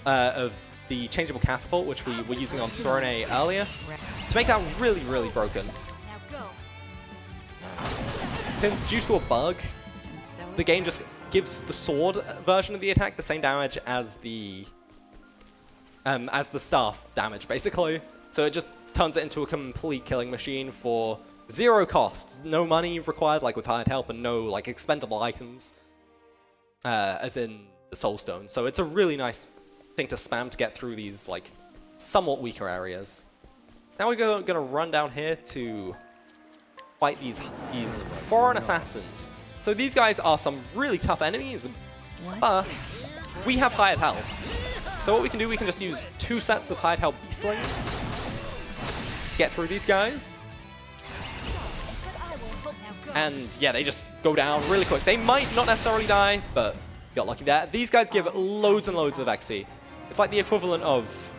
the changeable catapult, which we were using on Throné earlier, to make that really, really broken. Now go. Since due to a bug, And so the game just gives the sword version of the attack the same damage as the staff damage, basically. So it just turns it into a complete killing machine for 0 cost. No money required, like with hired help, and no like expendable items, as in the Soul Stone. So it's a really nice thing to spam to get through these like somewhat weaker areas. Now we're gonna run down here to fight these foreign assassins. So these guys are some really tough enemies, but we have hired help. So what we can do, we can just use 2 sets of hired help beastlings to get through these guys. But I will hope now go. And yeah, they just go down really quick. They might not necessarily die, but got lucky there. These guys give loads and loads of XP. It's like the equivalent of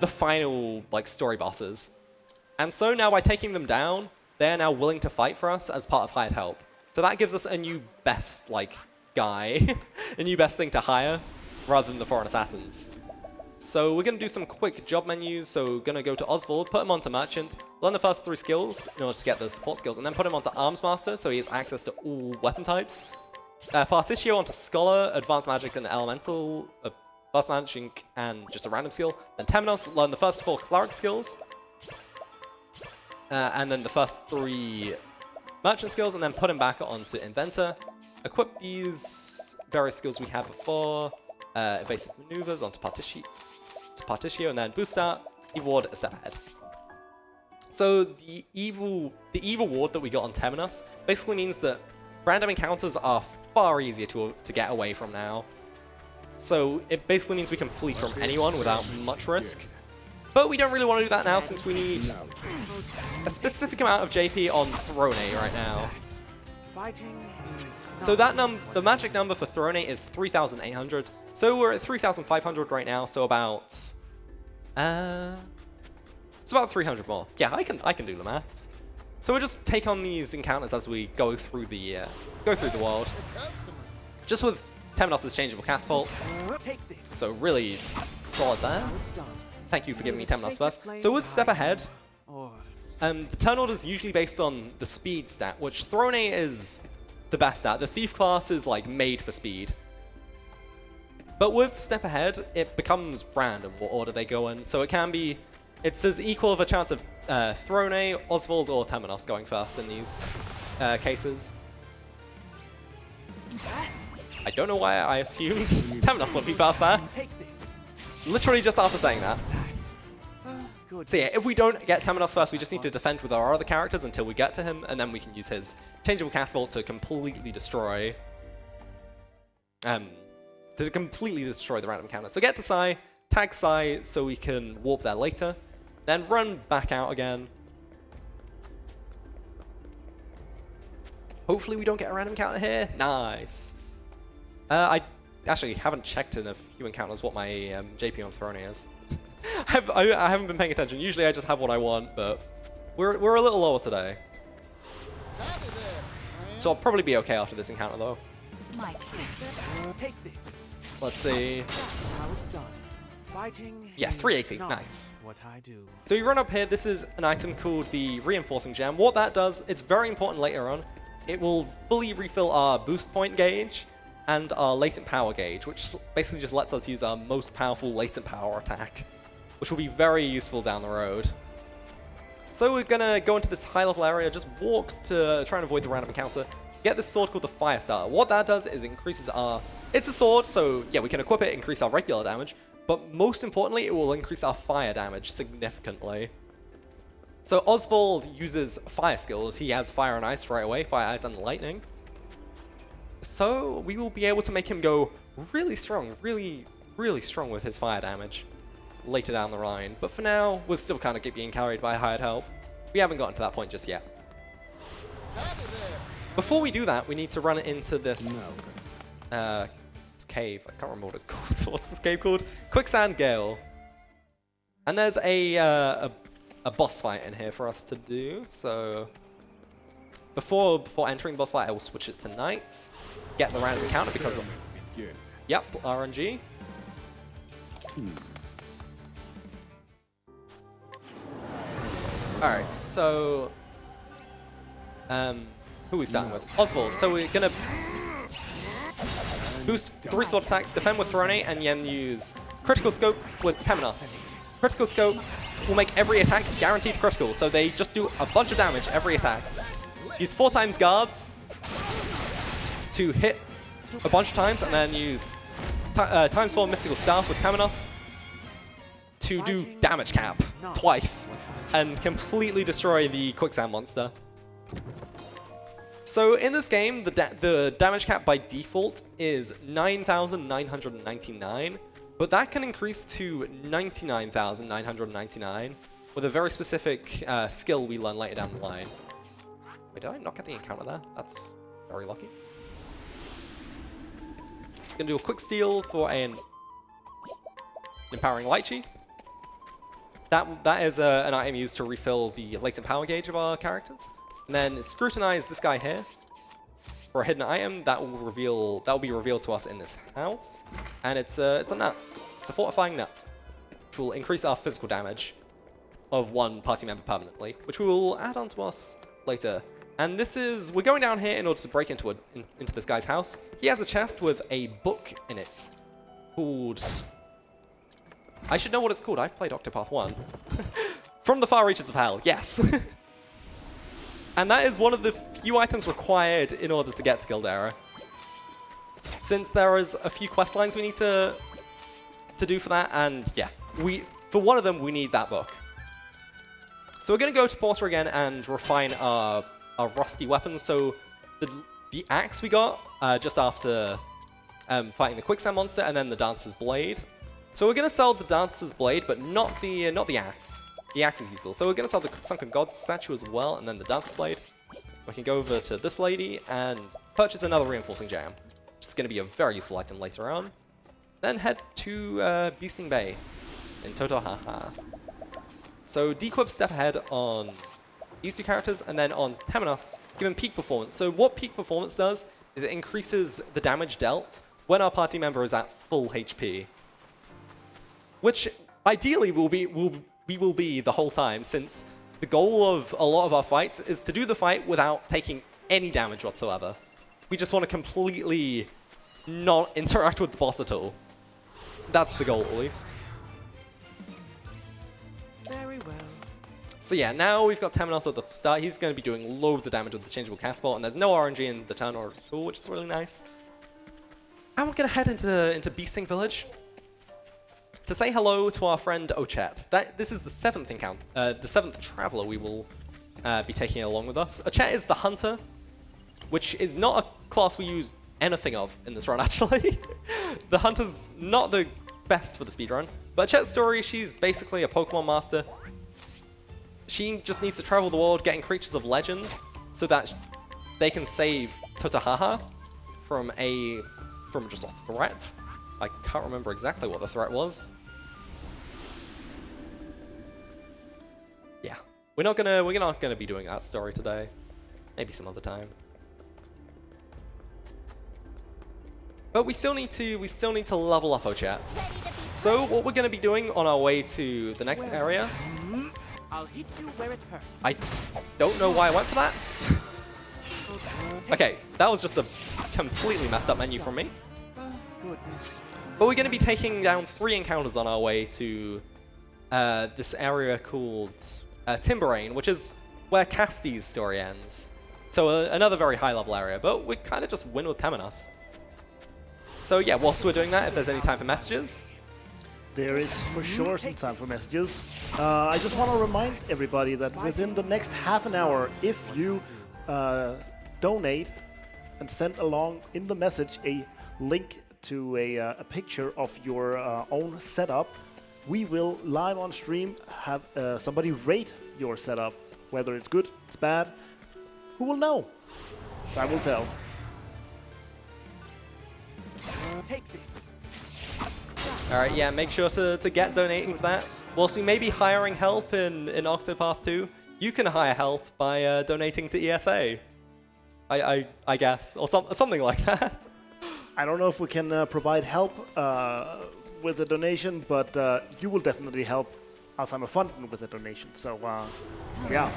the final like story bosses. And so now by taking them down, they're now willing to fight for us as part of hired help. So that gives us a new best like guy, a new best thing to hire, rather than the foreign assassins. So we're going to do some quick job menus. So we're going to go to Oswald, put him onto Merchant, learn the first 3 skills in order to get the support skills, and then put him onto Arms Master so he has access to all weapon types. Particio onto Scholar, Advanced Magic and Elemental, Advanced Magic and just a random skill. Then Temenos, learn the first 4 Cleric skills. And then the first 3 Merchant skills, and then put him back onto Inventor. Equip these various skills we had before. Evasive Maneuvers onto Particio, and then Boost Out, Evil Ward a step ahead. So the evil ward that we got on Temenos basically means that random encounters are far easier to get away from now. So it basically means we can flee from anyone without much risk. But we don't really want to do that now since we need a specific amount of JP on Throné right now. Fighting is So that the magic number for Throné is 3,800. So we're at 3,500 right now. So about it's about 300 more. Yeah, I can do the maths. So we'll just take on these encounters as we go through the world. Just with Temenos' changeable catapult. So really solid there. Thank you for giving me Temenos first. So with Step Ahead, the turn order is usually based on the speed stat, which Throné is the best at. The Thief class is like made for speed. But with Step Ahead, it becomes random what order they go in. So it's as equal of a chance of Throné, Oswald, or Temenos going first in these cases. I don't know why I assumed Temenos would be fast there. Literally just after saying that. So yeah, if we don't get Temenos first, we just need to defend with our other characters until we get to him, and then we can use his changeable catapult to completely destroy the random counter. So get to Sai, tag Sai so we can warp there later, then run back out again. Hopefully we don't get a random counter here. Nice. I actually haven't checked in a few encounters what my JP on Throné is. I haven't been paying attention. Usually I just have what I want, but we're a little lower today. So I'll probably be okay after this encounter though. Let's see. Yeah, 380. Nice. So you run up here. This is an item called the Reinforcing Gem. What that does, it's very important later on. It will fully refill our boost point gauge and our latent power gauge, which basically just lets us use our most powerful latent power attack, which will be very useful down the road. So we're gonna go into this high level area, just walk to try and avoid the random encounter, get this sword called the Fire Starter. What that does is increases it's a sword, so yeah, we can equip it, increase our regular damage, but most importantly, it will increase our fire damage significantly. So Oswald uses fire skills. He has fire and ice right away, fire, ice, and lightning. So we will be able to make him go really strong, really strong with his fire damage later down the line. But for now, we're still kind of being carried by hired help. We haven't gotten to that point just yet. Before we do that, we need to run into this cave. I can't remember what it's called. What's this cave called? Quicksand Gale. And there's a boss fight in here for us to do. So before entering the boss fight, I will switch it to night. Get the random encounter because of RNG. Alright, so who are we starting with? Oswald. So we're gonna boost 3 sword attacks, defend with Throné, and then use critical scope with Temenos. Critical scope will make every attack guaranteed critical, so they just do a bunch of damage every attack. Use 4 times guards to hit a bunch of times, and then use times 4 mystical staff with Temenos to do damage cap twice and completely destroy the quicksand monster. So in this game, the damage cap by default is 9,999, but that can increase to 99,999 with a very specific skill we learn later down the line. Wait, did I not get the encounter there? That's very lucky. Gonna do a quick steal for an empowering light chi. That is an item used to refill the latent power gauge of our characters. And then scrutinize this guy here for a hidden item that will be revealed to us in this house. And it's a nut. It's a fortifying nut, which will increase our physical damage of one party member permanently, which we will add on to us later. And we're going down here in order to break into this guy's house. He has a chest with a book in it called, I should know what it's called. I've played Octopath 1. From the Far Reaches of Hell, yes. And that is one of the few items required in order to get to Galdera. Since there is a few quest lines we need to do for that, and yeah, for one of them we need that book. So we're going to go to Porter again and refine our rusty weapons. So the axe we got just after fighting the quicksand monster, and then the dancer's blade. So we're going to sell the dancer's blade, but not the axe. The axe is useful. So we're going to sell the Sunken God statue as well, and then the dancer's blade. We can go over to this lady and purchase another reinforcing jam, which is going to be a very useful item later on. Then head to Beasting Bay in Totohaha. So dequip Step Ahead on these two characters, and then on Temenos, give him peak performance. So what peak performance does is it increases the damage dealt when our party member is at full HP, which ideally we will be the whole time, since the goal of a lot of our fights is to do the fight without taking any damage whatsoever. We just want to completely not interact with the boss at all. That's the goal, at least. Very well. So yeah, now we've got Temenos at the start. He's going to be doing loads of damage with the changeable catapult, and there's no RNG in the turn order at all, which is really nice. And we're going to head into Beasting Village to say hello to our friend Ochet. This is the 7th encounter, the 7th traveler we will be taking along with us. Ochet is the hunter, which is not a class we use anything of in this run, actually. The hunter's not the best for the speedrun. But Ochet's story, she's basically a Pokemon master. She just needs to travel the world getting creatures of legend so that they can save Totahaha from just a threat. I can't remember exactly what the threat was. Yeah, we're not gonna be doing that story today. Maybe some other time. But we still need to level up Ochet. So what we're gonna be doing on our way to the next area. I'll hit you where it hurts. I don't know why I went for that. Okay, that was just a completely messed up menu from me. Goodness. But we're going to be taking down 3 encounters on our way to this area called Timberain, which is where Casty's story ends. So another very high level area, but we kind of just win with Temenos. So yeah, whilst we're doing that, if there's any time for messages. There is for sure some time for messages. I just want to remind everybody that within the next half an hour, if you donate and send along in the message a link to a picture of your own setup, we will live on stream have somebody rate your setup, whether it's good, it's bad. Who will know? Time will tell. Take this. Alright, yeah, make sure to get donating for that. Whilst we may be hiring help in Octopath 2, you can hire help by donating to ESA. I guess, or something like that. I don't know if we can provide help with a donation, but you will definitely help Alzheimer Fund with a donation. So, yeah.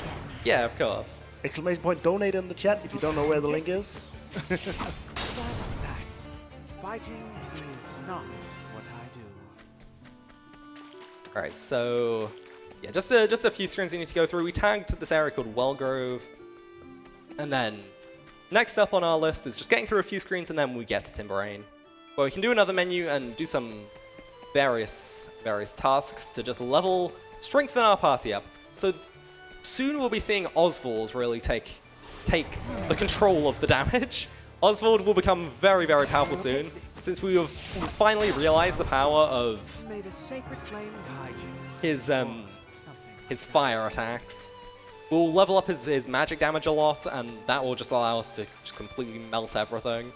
Yeah, of course. Exclamation point donate in the chat if you don't know where the link is. Fighting is not what I do. Alright, so yeah, just a few screens you need to go through. We tagged this area called Wellgrove, and then next up on our list is just getting through a few screens, and then we get to Timberain, where we can do another menu and do some various tasks to just strengthen our party up. So soon we'll be seeing Oswald really take the control of the damage. Oswald will become very, very powerful soon, since we have finally realized the power of May the sacred flame guide you. his fire attacks. We'll level up his magic damage a lot, and that will just allow us to just completely melt everything.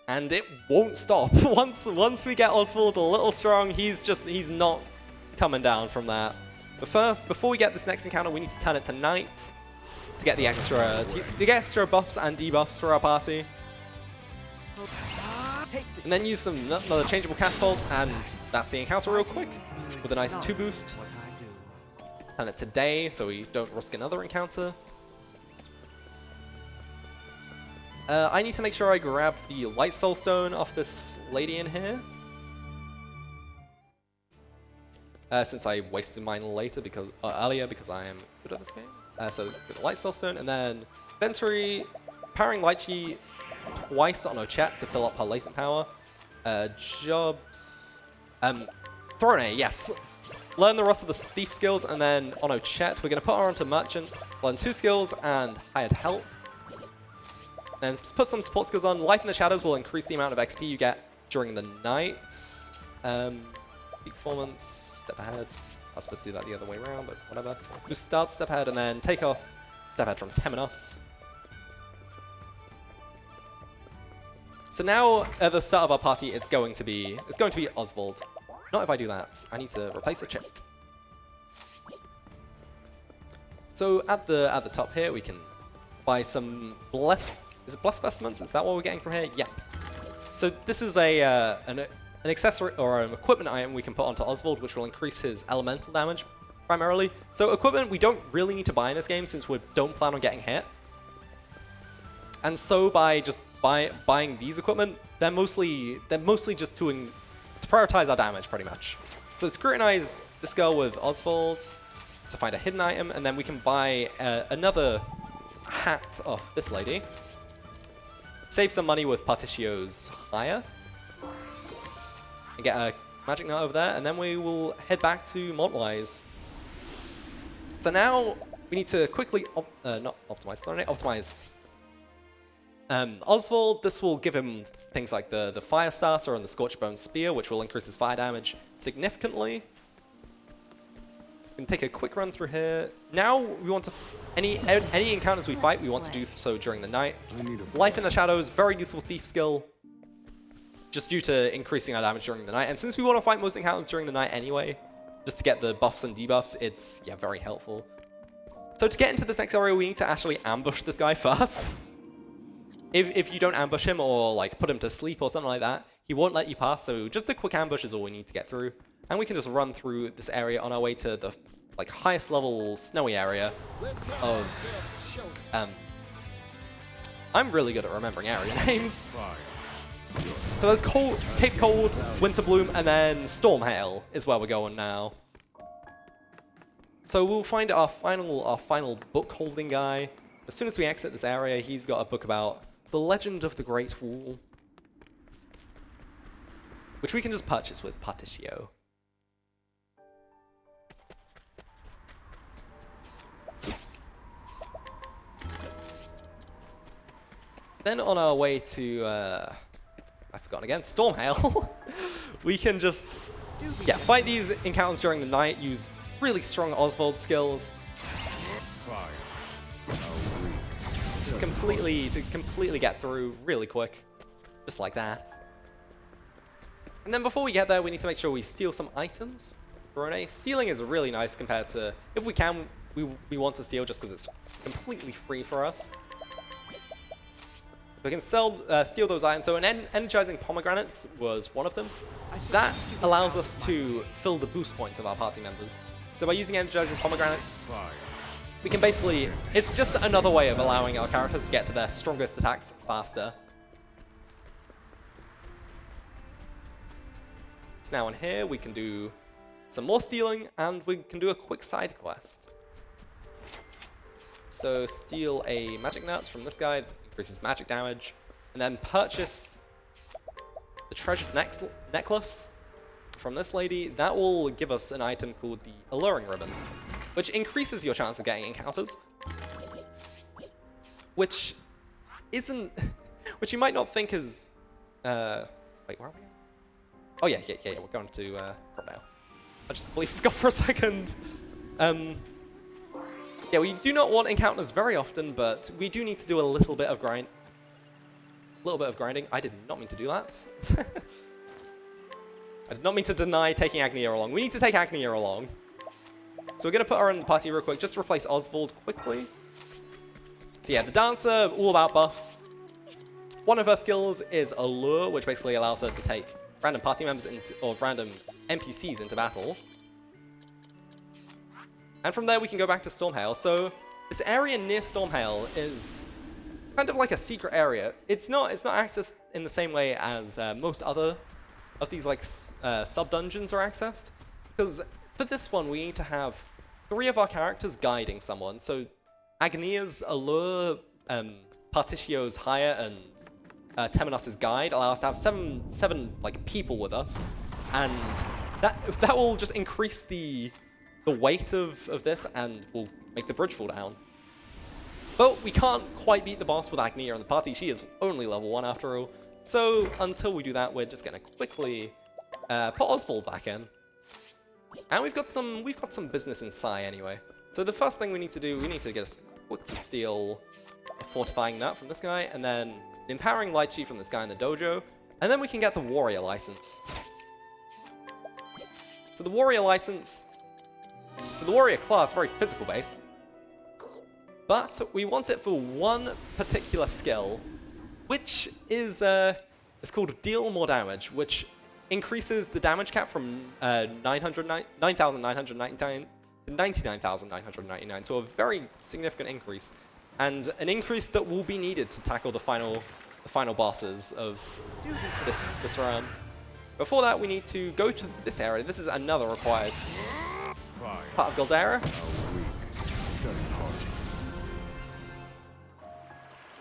And it won't stop. Once we get Oswald a little strong, he's not coming down from that. But first, before we get this next encounter, we need to turn it to night to get the extra buffs and debuffs for our party. And then use another changeable catapult, and that's the encounter real quick with a nice 2 boost. Turn it to day so we don't risk another encounter. I need to make sure I grab the Light Soul Stone off this lady in here. Since I wasted mine earlier because I am good at this game. So the Light Soul Stone, and then inventory, powering Light Chi twice on Ochet to fill up her latent power. Jobs, Throné, yes. Learn the rest of the thief skills, and then on Ochet, we're going to put her onto Merchant, learn 2 skills and hired help. Then put some support skills on. Life in the Shadows will increase the amount of XP you get during the night. Peak performance, step ahead. I was supposed to do that the other way around, but whatever. Boost start, step ahead, and then take off, step ahead from Temenos. So now at the start of our party, it's going to be Oswald. Not if I do that. I need to replace a chip. So at the top here, we can buy some bless. Is it bless vestments? Is that what we're getting from here? Yeah. So this is an accessory or an equipment item we can put onto Oswald, which will increase his elemental damage primarily. So equipment we don't really need to buy in this game since we don't plan on getting hit. And so by just buying these equipment, they're mostly just to prioritize our damage pretty much. So scrutinize this girl with Oswald to find a hidden item, and then we can buy another hat off this lady. Save some money with Partition's hire. And get a magic nut over there, and then we will head back to Montwise. So now we need to quickly not optimize Throné, optimize Oswald. This will give him things like the Fire Starter and the Scorchbone Spear, which will increase his fire damage significantly. We can take a quick run through here. Now we want to any encounters we fight, we want to do so during the night. Life in the Shadows, very useful thief skill, just due to increasing our damage during the night. And since we want to fight most encounters during the night anyway, just to get the buffs and debuffs, it's very helpful. So to get into this next area, we need to actually ambush this guy first. If you don't ambush him or like put him to sleep or something like that, he won't let you pass. So just a quick ambush is all we need to get through, and we can just run through this area on our way to the highest level snowy area of. I'm really good at remembering area names. So there's Cape Cold, Winter Bloom, and then Stormhail is where we're going now. So we'll find our final book holding guy. As soon as we exit this area, he's got a book about the Legend of the Great Wall, which we can just purchase with Partition. Then on our way to, I've forgotten again, Stormhail, we can just, fight these encounters during the night, use really strong Oswald skills. Just completely get through really quick, just like that. And then before we get there, we need to make sure we steal some items. Throné. Stealing is really nice compared to, if we can, we want to steal just because it's completely free for us. We can steal those items. So an energizing pomegranates was one of them. That allows us to fill the boost points of our party members. So by using energizing pomegranates, we can basically, it's just another way of allowing our characters to get to their strongest attacks faster. So now in here, we can do some more stealing, and we can do a quick side quest. So steal a magic nut from this guy, increases magic damage, and then purchase the treasured necklace from this lady. That will give us an item called the Alluring Ribbon, which increases your chance of getting encounters, which you might not think is, wait, where are we? Oh yeah, we're going to Cromdale. I just completely forgot for a second. Yeah, we do not want encounters very often, but we do need to do a little bit of grinding. I did not mean to do that. I did not mean to deny taking Agnia along. We need to take Agnia along. So we're going to put her in the party real quick, just to replace Oswald quickly. So yeah, the Dancer, all about buffs. One of her skills is Allure, which basically allows her to take random party members or random NPCs into battle. And from there we can go back to Stormhail. So this area near Stormhail is kind of like a secret area. It's not accessed in the same way as most other of these sub-dungeons are accessed. Because for this one we need to have 3 of our characters guiding someone. So Agnia's Allure, Partition's Hire, and Temenos' Guide allow us to have seven people with us. And that will just increase the weight of this and will make the bridge fall down. But we can't quite beat the boss with Agnia in the party. She is only level 1 after all. So until we do that, we're just gonna quickly put Oswald back in. And we've got some business in Sai anyway. So the first thing we need to do, we need to quickly steal a fortifying nut from this guy, and then an empowering light sheet from this guy in the dojo, and then we can get the warrior license. So the warrior license. So the warrior class, very physical based. but we want it for one particular skill, which is it's called Deal More Damage, which increases the damage cap from 9,999 to 99,999, so a very significant increase, and an increase that will be needed to tackle the final bosses of this run. Before that, we need to go to this area. This is another required part of Galdera.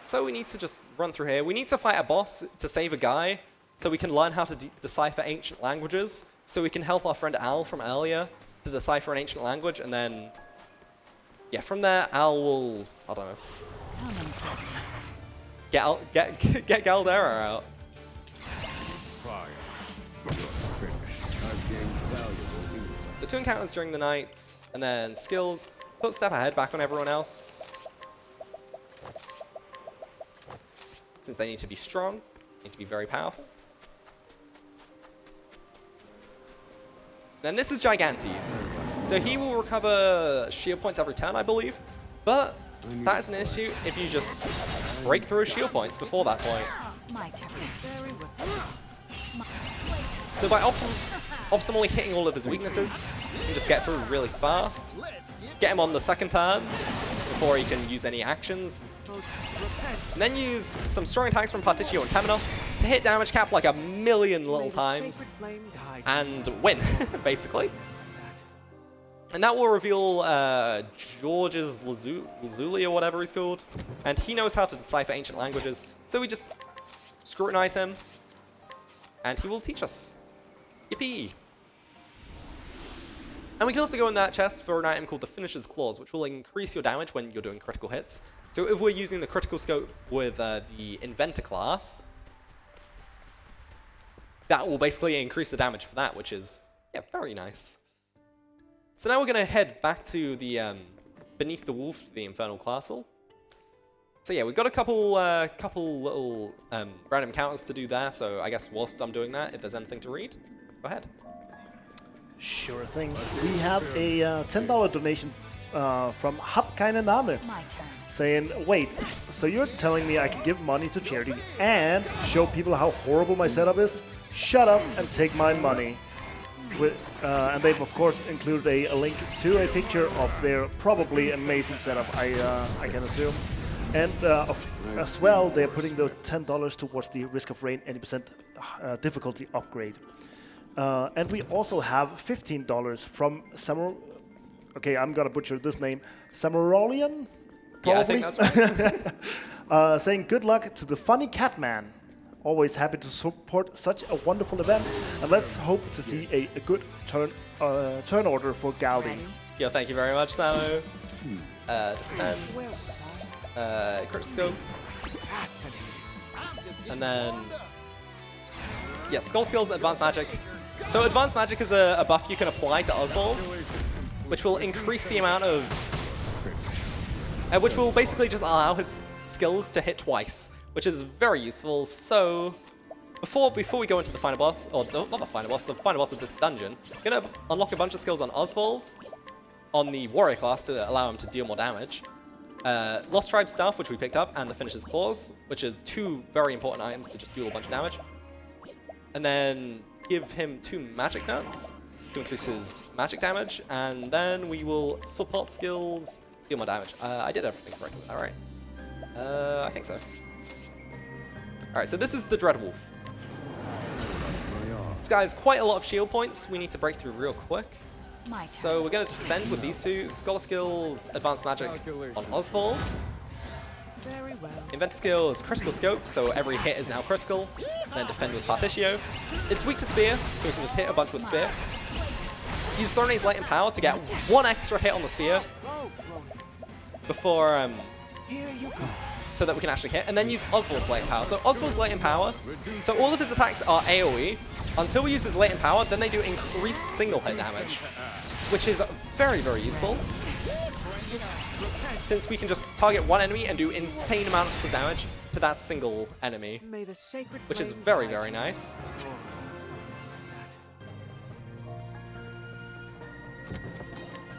So we need to just run through here. We need to fight a boss to save a guy, so we can learn how to decipher ancient languages, so we can help our friend Al from earlier to decipher an ancient language, and then, yeah, from there, Al will, I don't know, get Galdera out. So 2 encounters during the night, and then skills. Put step ahead back on everyone else, since they need to be strong, need to be very powerful. Then this is Gigantes. So he will recover shield points every turn, I believe, but that is an issue if you just break through his shield points before that point. My turn. So by optimally hitting all of his weaknesses, you can just get through really fast, get him on the second turn before he can use any actions, and then use some strong attacks from Partitio and Temenos to hit damage cap like a million little times and win, basically. And that will reveal George's Lazuli or whatever he's called, and he knows how to decipher ancient languages, so we just scrutinize him, and he will teach us. Yippee! And we can also go in that chest for an item called the Finisher's Claws, which will increase your damage when you're doing critical hits. So if we're using the critical scope with the Inventor class, that will basically increase the damage for that, which is, yeah, very nice. So now we're going to head back to the Beneath the Wolf, the Infernal Castle. So yeah, we've got a couple little random encounters to do there, so I guess whilst I'm doing that, if there's anything to read, go ahead. Sure thing. We have a $10 donation from Hapkainename My turn. saying, wait, so you're telling me I can give money to charity and show people how horrible my setup is? Shut up and take my money. And they've of course included a link to a picture of their probably amazing setup, I can assume. And as well, they're putting the $10 towards the Risk of Rain 80% difficulty upgrade. And we also have $15 from okay, I'm gonna butcher this name, Samarolian? Yeah, I think that's right. Saying good luck to the funny Catman. Always happy to support such a wonderful event, and let's hope to see a good turn order for Galdi. Yeah, thank you very much, Samu. Defense, crit scope, and then yeah, Skull Skills, Advanced Magic. So Advanced Magic is a buff you can apply to Oswald, which will increase the amount of, which will basically just allow his skills to hit twice, which is very useful. So before we go into the final boss, or no, not the final boss of this dungeon, we're gonna unlock a bunch of skills on Oswald, on the Warrior class to allow him to deal more damage. Lost Tribe Stuff, which we picked up, and the Finisher's Claws, which are 2 very important items to just deal a bunch of damage. And then give him 2 Magic Nuts to increase his magic damage, and then we will support skills, deal more damage. I did everything correctly, alright? I think so. Alright, so this is the Dreadwolf. This guy has quite a lot of shield points we need to break through real quick. So we're going to defend with these 2. Scholar Skills, Advanced Magic on Oswald. Very well. Inventor Skills, Critical Scope, so every hit is now critical. And then defend with Partitio. It's weak to Spear, so we can just hit a bunch with Spear. Use Throné's Light and Power to get 1 extra hit on the Spear before, so that we can actually hit, and then use Oswald's Light and Power. So Oswald's Light and Power, so all of his attacks are AoE. Until we use his Light and Power, then they do increased single hit damage, which is very, very useful, since we can just target 1 enemy and do insane amounts of damage to that single enemy, which is very, very nice.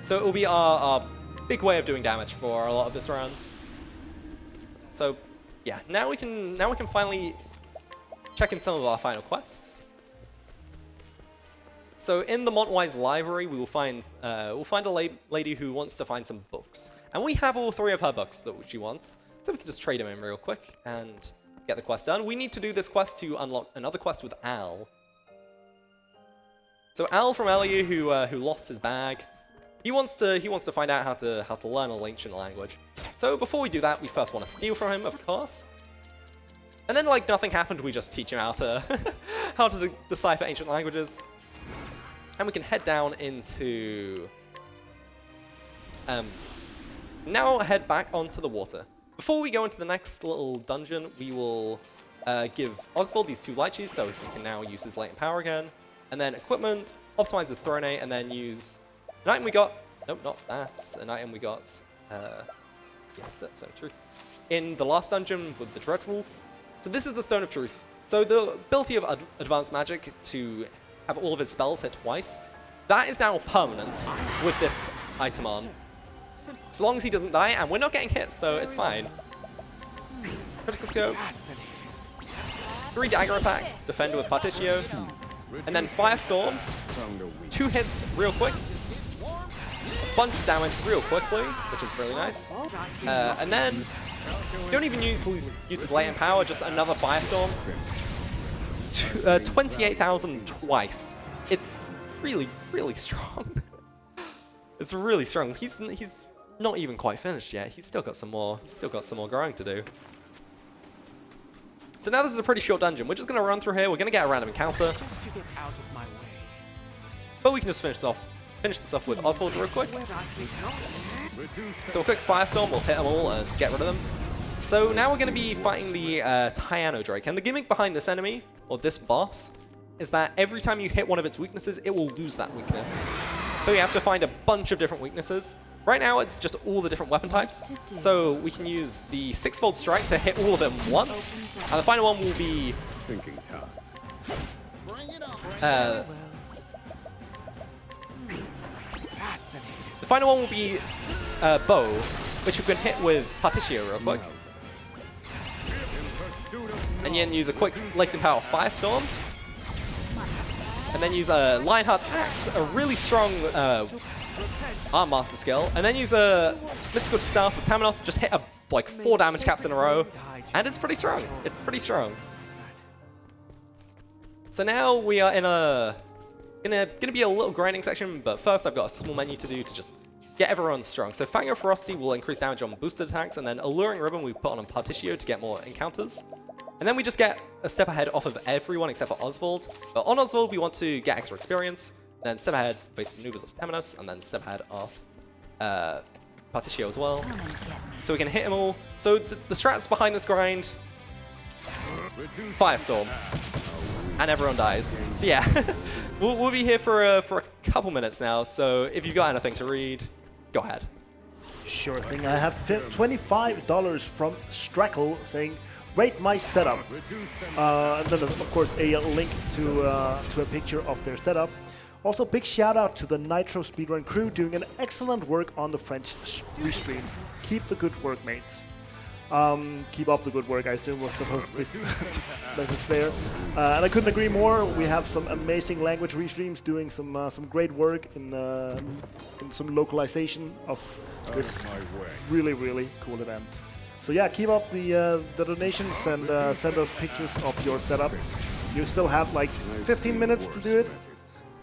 So it will be our big way of doing damage for a lot of this run. So yeah, now we can finally check in some of our final quests. So in the Montwise library, we will find a lady who wants to find some books, and we have all 3 of her books that she wants. So we can just trade them in real quick and get the quest done. We need to do this quest to unlock another quest with Al. So Al from earlier, who lost his bag, he wants to find out how to learn an ancient language. So before we do that, we first want to steal from him, of course. And then, like nothing happened, we just teach him how to how to decipher ancient languages. And we can head down into now head back onto the water. Before we go into the next little dungeon, we will give Oswald these 2 lychees, so he can now use his latent power again. And then equipment, optimize with Throné, and then use an item we got. Nope, not that. An item we got. Yes, that's so true. In the last dungeon with the Dreadwolf. So this is the Stone of Truth. So the ability of advanced magic to have all of his spells hit twice, that is now permanent with this item on. As long as he doesn't die, and we're not getting hit, so it's fine. Critical scope. 3 dagger attacks, defend with Partitio, and then Firestorm. 2 hits real quick. A bunch of damage real quickly, which is really nice. And then don't even use his latent power, just another Firestorm. 28,000 twice. It's really, really strong. It's really strong. He's not even quite finished yet. He's still got some more growing to do. So now this is a pretty short dungeon. We're just gonna run through here. We're gonna get a random encounter. But we can just finish this off with Oswald real quick. So a quick Firestorm will hit them all and get rid of them. So now we're going to be fighting the Tyano Drake, and the gimmick behind this enemy, or this boss, is that every time you hit one of its weaknesses, it will lose that weakness. So you have to find a bunch of different weaknesses. Right now it's just all the different weapon types, so we can use the 6-fold strike to hit all of them once, and the final one will be... Thinking time. The final one will be Bow, which you can hit with Partitio real quick. And then use a quick Latent Power Firestorm. And then use a Lionheart's Axe, a really strong Arm Master skill. And then use a Mystical Staff with Tamanos to just hit like 4 damage caps in a row. And it's pretty strong. It's pretty strong. So now we are in a... Gonna be a little grinding section, but first I've got a small menu to do to just get everyone strong. So Fang of Ferocity will increase damage on boosted attacks, and then Alluring Ribbon we put on Partitio to get more encounters. And then we just get a step ahead off of everyone except for Oswald. But on Oswald we want to get extra experience, then step ahead basic maneuvers of Tamanos, and then step ahead of Partitio as well. So we can hit them all. So the strats behind this grind, Firestorm. And everyone dies. So yeah, we'll be here for a couple minutes now, so if you've got anything to read, go ahead. Sure thing. I have $25 from Strackle saying, rate my setup. And then, of course, a link to a picture of their setup. Also, big shout out to the Nitro Speedrun crew doing an excellent work on the French restream. Keep the good work, mates. Keep up the good work, I assume was supposed to be message there. And I couldn't agree more. We have some amazing language restreams doing some great work in some localization of this really, really cool event. So yeah, keep up the donations and send us pictures of your setups. You still have like 15 minutes to do it.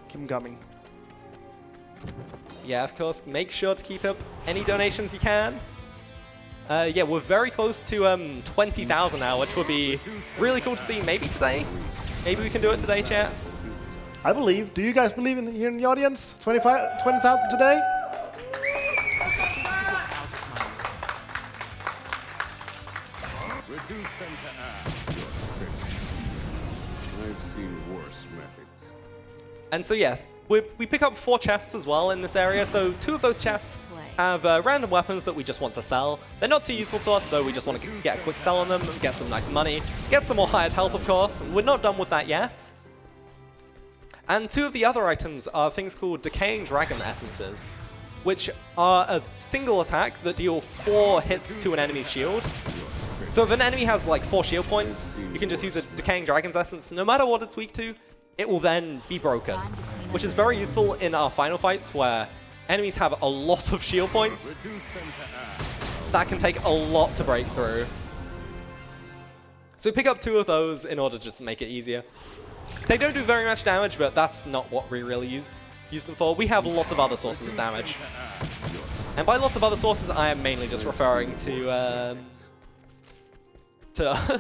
Keep them coming. Yeah, of course, make sure to keep up any donations you can. Yeah, we're very close to 20,000 now, which would be really cool to see. Maybe today? Maybe we can do it today, chat? I believe. Do you guys believe in here in the audience? 20,000 today? Reduce them to I've seen worse methods. And so yeah, we pick up 4 chests as well in this area, so 2 of those chests have random weapons that we just want to sell. They're not too useful to us, so we just want to get a quick sell on them, get some nice money, get some more hired help, of course. We're not done with that yet. And 2 of the other items are things called Decaying Dragon Essences. which are a single attack that deal 4 hits to an enemy's shield. So if an enemy has like 4 shield points, you can just use a Decaying Dragon's Essence. No matter what it's weak to, it will then be broken, which is very useful in our final fights where enemies have a lot of shield points. That can take a lot to break through. So pick up 2 of those in order to just make it easier. They don't do very much damage, but that's not what we really use them for. We have lots of other sources of damage. And by lots of other sources, I am mainly just referring to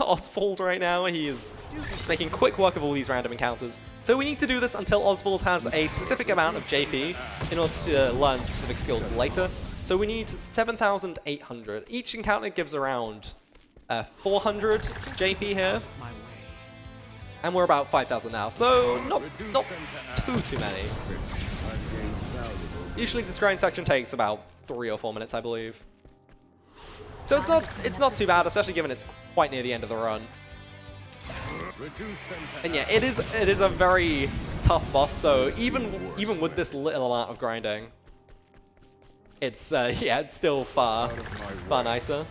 Oswald right now. He is just making quick work of all these random encounters. So we need to do this until Oswald has a specific amount of JP in order to learn specific skills later. So we need 7,800. Each encounter gives around 400 JP here. And we're about 5,000 now, so not too many. Usually this grind section takes about 3 or 4 minutes, I believe. So it's not too bad, especially given it's quite near the end of the run. And yeah, it is a very tough boss. So even with this little amount of grinding, it's yeah, it's still far nicer.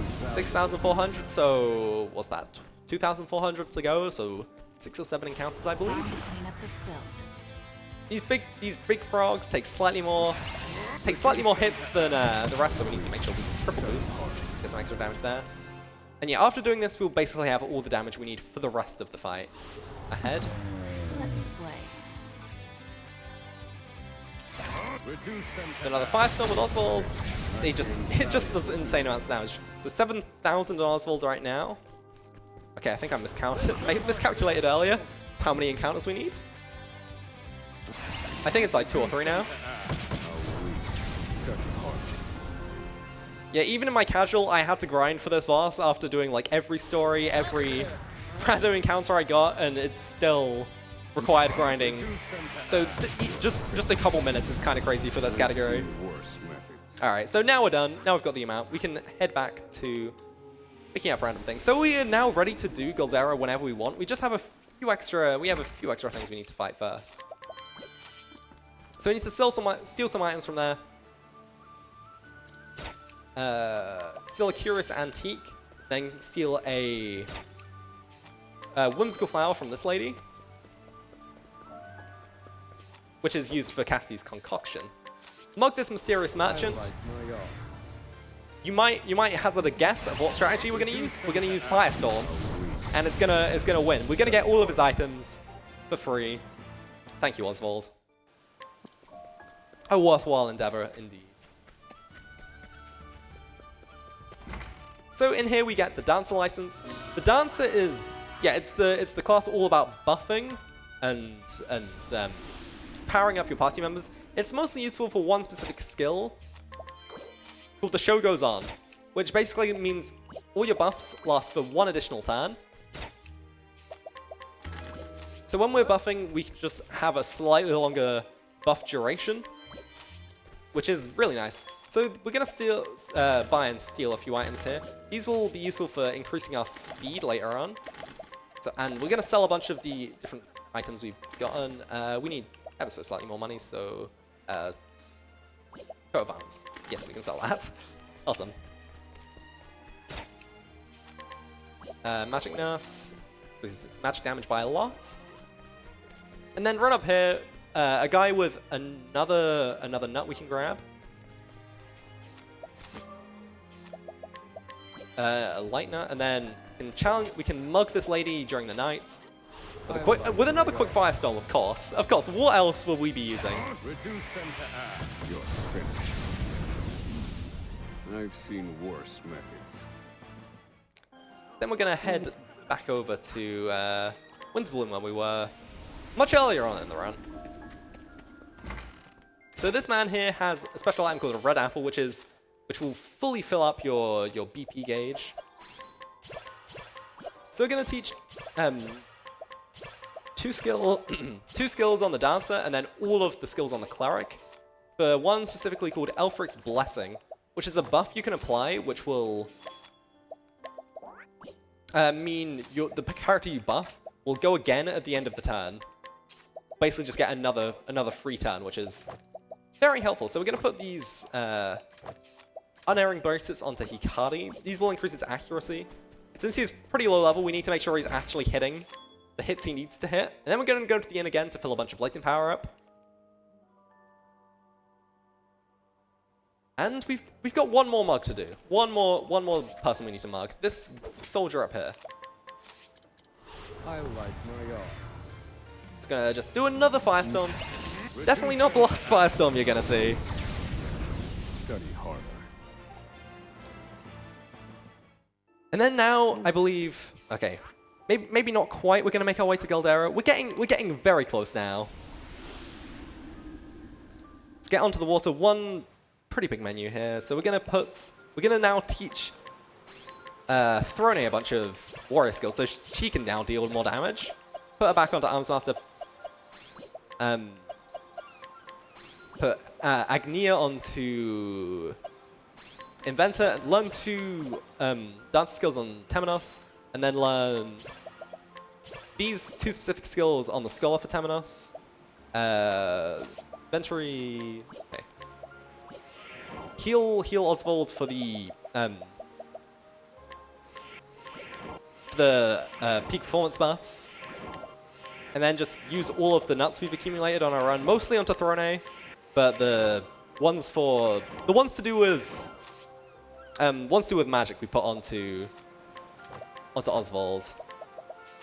6,400. So what's that? 2,400 to go. So 6 or 7 encounters, I believe. These big frogs take slightly more hits than the rest, so we need to make sure we triple boost. Get some extra damage there. And yeah, after doing this, we'll basically have all the damage we need for the rest of the fights ahead. Let's play. Another Firestorm with Oswald. It just does insane amounts of damage. So 7,000 on Oswald right now. Okay, I think I miscalculated earlier how many encounters we need. I think it's like 2 or 3 now. Yeah, even in my casual, I had to grind for this boss after doing like every story, every random encounter I got, and it's still required grinding. So just a couple minutes is kind of crazy for this category. Alright, so now we're done. Now we've got the amount. We can head back to picking up random things. So we are now ready to do Galdera whenever we want. We just have a few extra things we need to fight first. So we need to steal some items from there. Steal a curious antique, then steal a whimsical flower from this lady, which is used for Cassie's concoction. Mug this mysterious merchant. You might hazard a guess of what strategy we're gonna use. We're gonna use Firestorm, and it's gonna win. We're gonna get all of his items for free. Thank you, Oswald. A worthwhile endeavor indeed. So in here we get the Dancer license. The Dancer is, yeah, it's the class all about buffing and powering up your party members. It's mostly useful for one specific skill called The Show Goes On, which basically means all your buffs last for 1 additional turn. So when we're buffing, we just have a slightly longer buff duration, which is really nice. So we're going to buy and steal a few items here. These will be useful for increasing our speed later on. And we're going to sell a bunch of the different items we've gotten. We need ever so slightly more money, so coat of arms. Yes, we can sell that. Awesome. Magic nuts. Magic damage by a lot. And then run up here. A guy with another nut we can grab. A light nut, and then we can mug this lady during the night with another quick firestorm, of course. Of course, what else will we be using? Reduce them to ash. You're finished. I've seen worse methods. Then we're gonna head back over to Windsbloom, where we were much earlier on in the run. So this man here has a special item called a red apple, which will fully fill up your BP gauge. So we're gonna teach two skills on the Dancer, and then all of the skills on the Cleric. For one specifically called Elfric's Blessing, which is a buff you can apply, which will mean the character you buff will go again at the end of the turn. Basically just get another free turn, which is very helpful. So we're going to put these unerring bursts onto Hikari. These will increase his accuracy. Since he's pretty low level, we need to make sure he's actually hitting the hits he needs to hit. And then we're going to go to the inn again to fill a bunch of lightning power up. And we've got one more mug to do. One more person we need to mug. This soldier up here. I like my odds. It's gonna just do another firestorm. Definitely not the last firestorm you're gonna see. Study harder. And then now, I believe, okay, maybe not quite. We're gonna make our way to Galdera. We're getting very close now. Let's get onto the water. One pretty big menu here. So we're gonna now teach Throné a bunch of warrior skills, so she can now deal with more damage. Put her back onto Arms Master. Put Agnia onto Inventor. Learn 2 dance skills on Temenos, and then learn these 2 specific skills on the Scholar for Temenos. Inventory. Okay. Heal Oswald for the peak performance buffs, and then just use all of the nuts we've accumulated on our run, mostly onto Throné, but the ones to do with magic we put onto Oswald.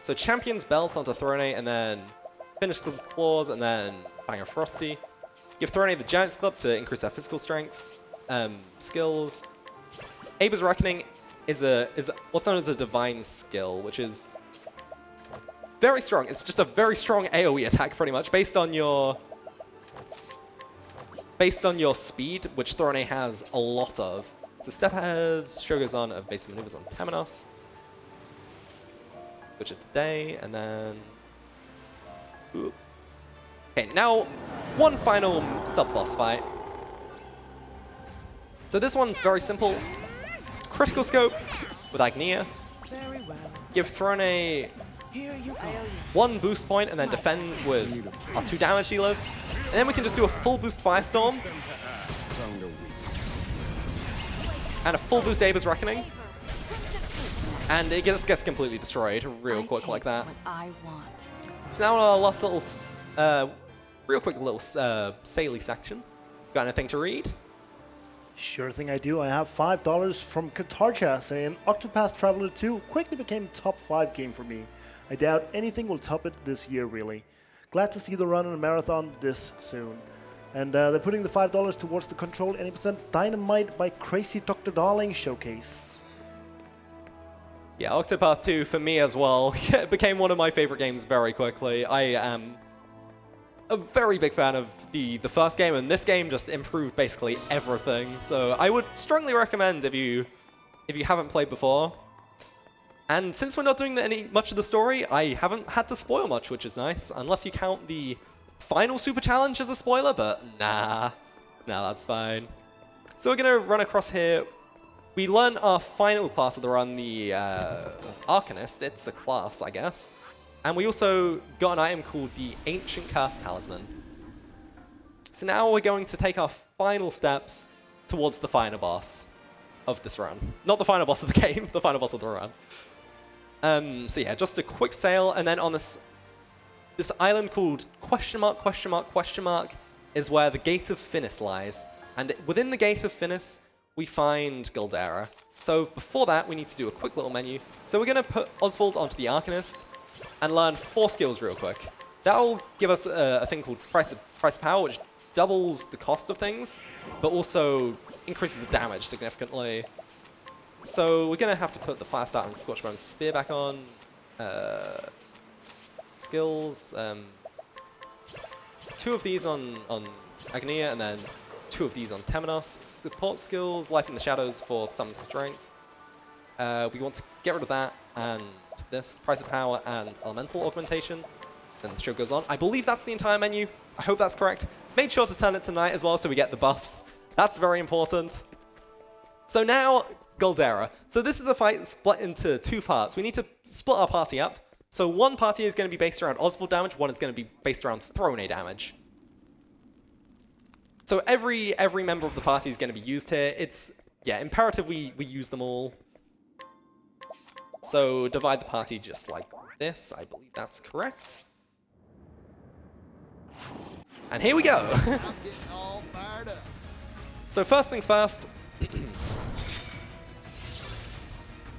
So Champion's Belt onto Throné, and then Finish Claws, and then Fang of Frosty. Give Throné the Giant's Club to increase our physical strength. Skills. Aber's Reckoning is what's known as a divine skill, which is very strong. It's just a very strong AoE attack, pretty much, based on your speed, which Throné has a lot of. So step ahead, show goes on of basic maneuvers on Temenos. Switch it today, and then. Ooh. Okay, now one final sub-boss fight. So this one's very simple. Critical Scope with Agnia. Give Throné 1 boost point and then defend with our 2 damage dealers. And then we can just do a full boost Firestorm. And a full boost Aber's Reckoning. And it just gets completely destroyed real quick like that. So now our last little, real quick little Saley section. Got anything to read? Sure thing I do. I have $5 from Katarcha saying Octopath Traveler 2 quickly became top 5 game for me. I doubt anything will top it this year, really. Glad to see the run in a marathon this soon. And they're putting the $5 towards the Control 80% Dynamite by Crazy Dr. Darling showcase. Yeah, Octopath 2 for me as well. It became one of my favorite games very quickly. I am a very big fan of the first game, and this game just improved basically everything. So I would strongly recommend if you haven't played before. And since we're not doing much of the story, I haven't had to spoil much, which is nice, unless you count the final super challenge as a spoiler, but nah, that's fine. So we're gonna run across here. We learn our final class of the run, the Arcanist. It's a class, I guess. And we also got an item called the Ancient Curse Talisman. So now we're going to take our final steps towards the final boss of this run. Not the final boss of the game, the final boss of the run. So yeah, just a quick sail, and then on this island called question mark is where the Gate of Finis lies. And within the Gate of Finis, we find Galdera. So before that, we need to do a quick little menu. So we're going to put Oswald onto the Arcanist and learn 4 skills real quick. That'll give us a thing called Price of Power, which doubles the cost of things, but also increases the damage significantly. So we're going to have to put the Fire Start and Scorchburn Spear back on. Skills. 2 of these on Agnia, and then 2 of these on Temenos. Support skills, Life in the Shadows for some strength. We want to get rid of that, and this, Price of Power and Elemental Augmentation. Then the show goes on. I believe that's the entire menu. I hope that's correct. Made sure to turn it tonight as well so we get the buffs. That's very important. So now, Galdera. So this is a fight split into 2 parts. We need to split our party up. So one party is going to be based around Oswald damage, one is going to be based around Throné damage. So every member of the party is going to be used here. It's, yeah, imperative we use them all. So divide the party just like this. I believe that's correct. And here we go. I'm getting all fired up. So first things first,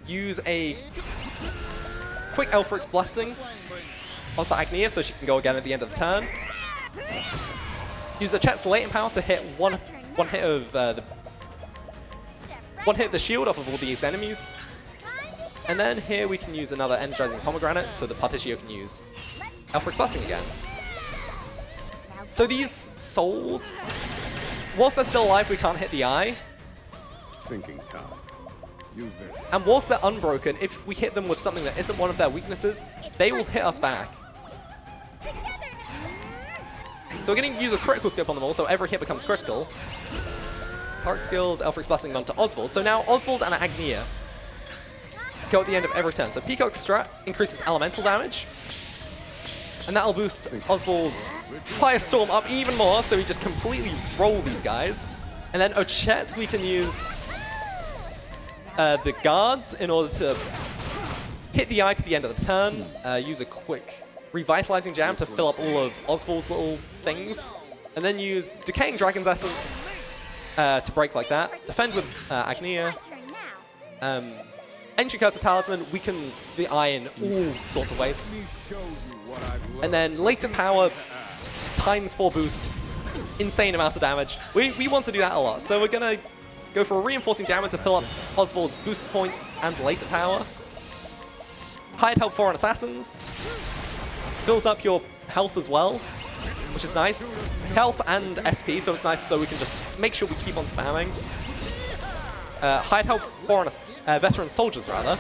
use a quick Elfric's Blessing onto Agnia so she can go again at the end of the turn. Use a Chet's latent power to hit one hit of the shield off of all these enemies. And then here we can use another Energizing Pomegranate so that Particio can use Elfric's Blessing again. So these souls, whilst they're still alive, we can't hit the eye. Thinking time. Use this. And whilst they're unbroken, if we hit them with something that isn't one of their weaknesses, they will hit us back. So we're going to use a critical scope on them all, so every hit becomes critical. Cleric skills, Elfric's Blessing onto Oswald. So now Oswald and Agnia go at the end of every turn. So Peacock's strat increases elemental damage. And that'll boost Oswald's Firestorm up even more, so we just completely roll these guys. And then Ochet, we can use the guards in order to hit the eye to the end of the turn. Use a quick Revitalizing Jam to fill up all of Oswald's little things. And then use Decaying Dragon's Essence to break like that. Defend with Agnia. Ancient Curse of Talisman weakens the eye in all sorts of ways. And then Latent Power times 4 boost. Insane amounts of damage. We want to do that a lot. So we're going to go for a Reinforcing Jammer to fill up Oswald's boost points and Latent Power. Hired Help Foreign Assassins. Fills up your health as well, which is nice. Health and SP, so it's nice so we can just make sure we keep on spamming. Hired Help Foreign Veteran Soldiers, rather.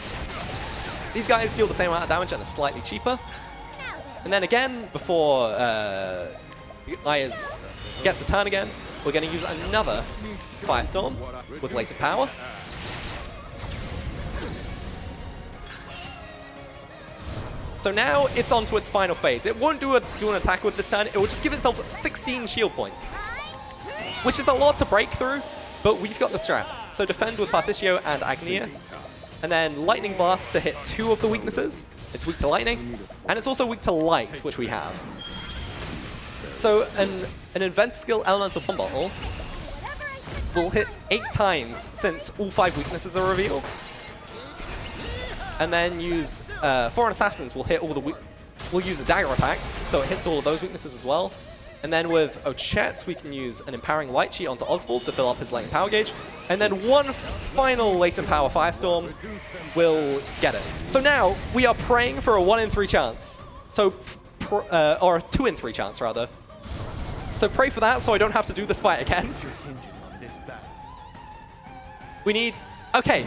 These guys deal the same amount of damage and are slightly cheaper. And then again, before Ayaz gets a turn again, we're going to use another Firestorm with Latent Power. So now it's on to its final phase. It won't do an attack with this turn, it will just give itself 16 shield points. Which is a lot to break through, but we've got the strats. So defend with Particio and Agnia. And then Lightning Blast to hit 2 of the weaknesses. It's weak to lightning, and it's also weak to light, which we have. So an Inventor skill Elemental Bomb Bottle will hit 8 times since all 5 weaknesses are revealed. And then use Foreign Assassins will hit all the we'll use the dagger attacks, so it hits all of those weaknesses as well. And then with Ochet, we can use an Empowering Light Sheet onto Oswald to fill up his latent power gauge. And then one final latent power Firestorm will get it. So now we are praying for a 1 in 3 chance. So, or a 2 in 3 chance rather. So pray for that so I don't have to do this fight again. We need, okay.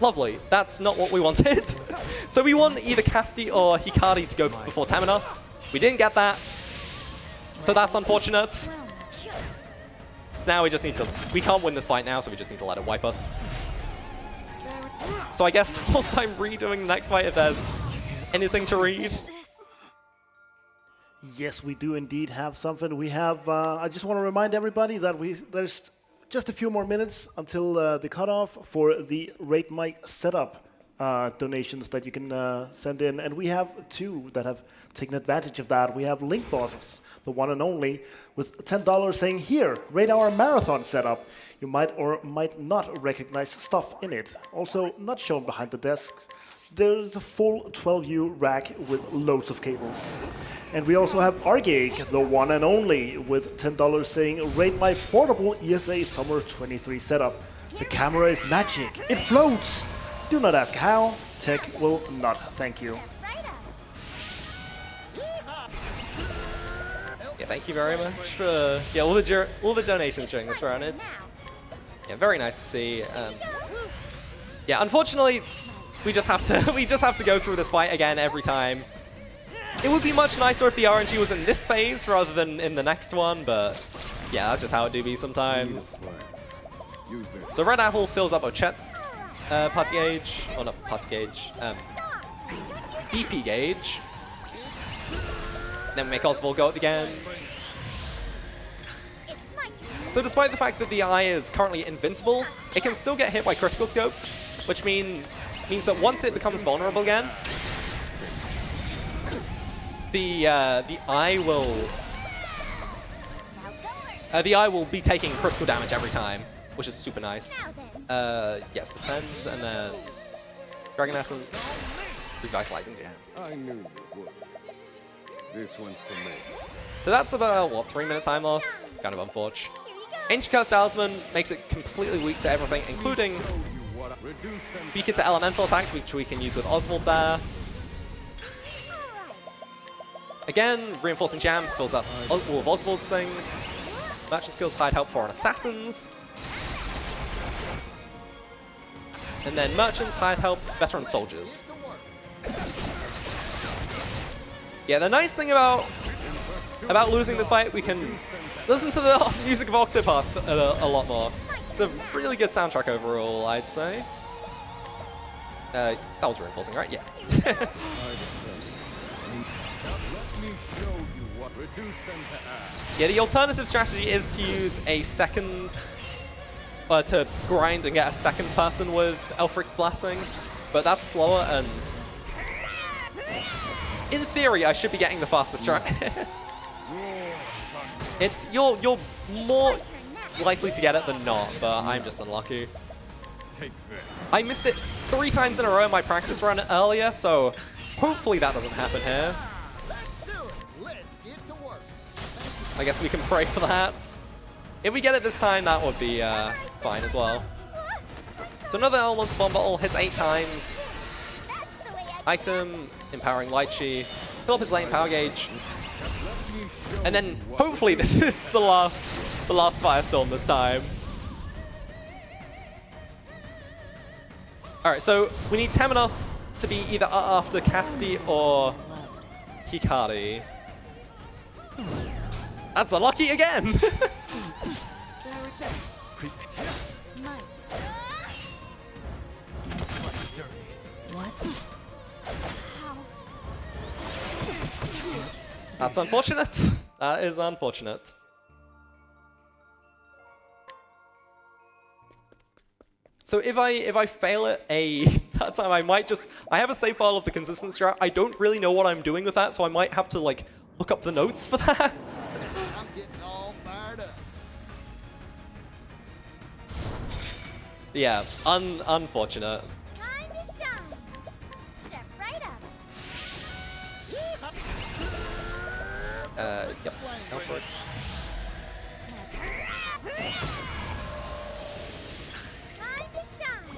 Lovely. That's not what we wanted. So we want either Casti or Hikari to go before Temenos. We didn't get that. So that's unfortunate. So now we just need to... We can't win this fight now, so we just need to let it wipe us. So I guess whilst I'm redoing the next fight, if there's anything to read. Yes, we do indeed have something. We have... I just want to remind everybody that there's just a few more minutes until the cutoff for the Rate My Setup donations that you can send in. And we have 2 that have taken advantage of that. We have Link Boss, the one and only, with $10 saying, "Here, rate our marathon setup. You might or might not recognize stuff in it. Also, not shown behind the desk. There's a full 12U rack with loads of cables." And we also have Argake, the one and only, with $10 saying, "Rate my portable ESA Summer 23 setup. The camera is magic. It floats. Do not ask how. Tech will not thank you." Yeah, thank you very much for all the donations during this run. It's very nice to see. Yeah, unfortunately, we just have to go through this fight again every time. It would be much nicer if the RNG was in this phase rather than in the next one, but yeah, that's just how it do be sometimes. So Red Apple fills up Ochet's party gauge, or not party gauge, BP gauge. Then we make Oswald go up again. It's my turn. So despite the fact that the eye is currently invincible, it can still get hit by critical scope, which means that once it becomes vulnerable again, the eye will be taking critical damage every time, which is super nice. Yes, defend, and then Dragon Essence, Revitalizing Jam. I knew you would. This one's for me. So that's about, what, 3-minute time loss? Kind of unfortunate. Here you go. Ancient Curse Talisman makes it completely weak to everything, including Reduce them. weak to elemental attacks, which we can use with Oswald there. Again, Reinforcing Jam fills up all of Oswald's things. Merchant skills, Hide Help, Foreign Assassins. And then Merchants, Hide Help, Veteran Soldiers. Yeah, the nice thing about losing this fight, we can listen to the music of Octopath a lot more. It's a really good soundtrack overall, I'd say. That was reinforcing, right? Yeah. Let me show you what. Reduce them to ash. Yeah, the alternative strategy is to use a second, to grind and get a second person with Elfric's Blessing, but that's slower and in theory I should be getting the fastest strat. You're more likely to get it than not, but I'm just unlucky. Take this. I missed it 3 times in a row in my practice run earlier, so hopefully that doesn't happen here. Let's do it. Let's get to work. I guess we can pray for that. If we get it this time, that would be fine as well. So another Elemental Bomb Bottle hits 8 times. Item, Empowering Light Chi, fill up his lane power gauge. And then hopefully this is the last Firestorm this time. Alright, so we need Temenos to be either after Casti or Hikari. That's unlucky again! That's unfortunate. That is unfortunate. So if I fail it that time, I have a save file of the consistent strat. I don't really know what I'm doing with that, so I might have to like look up the notes for that. I'm getting all fired up. Yeah, unfortunate. Time to shine. Step right up. Yep. Elfric's. Time to shine.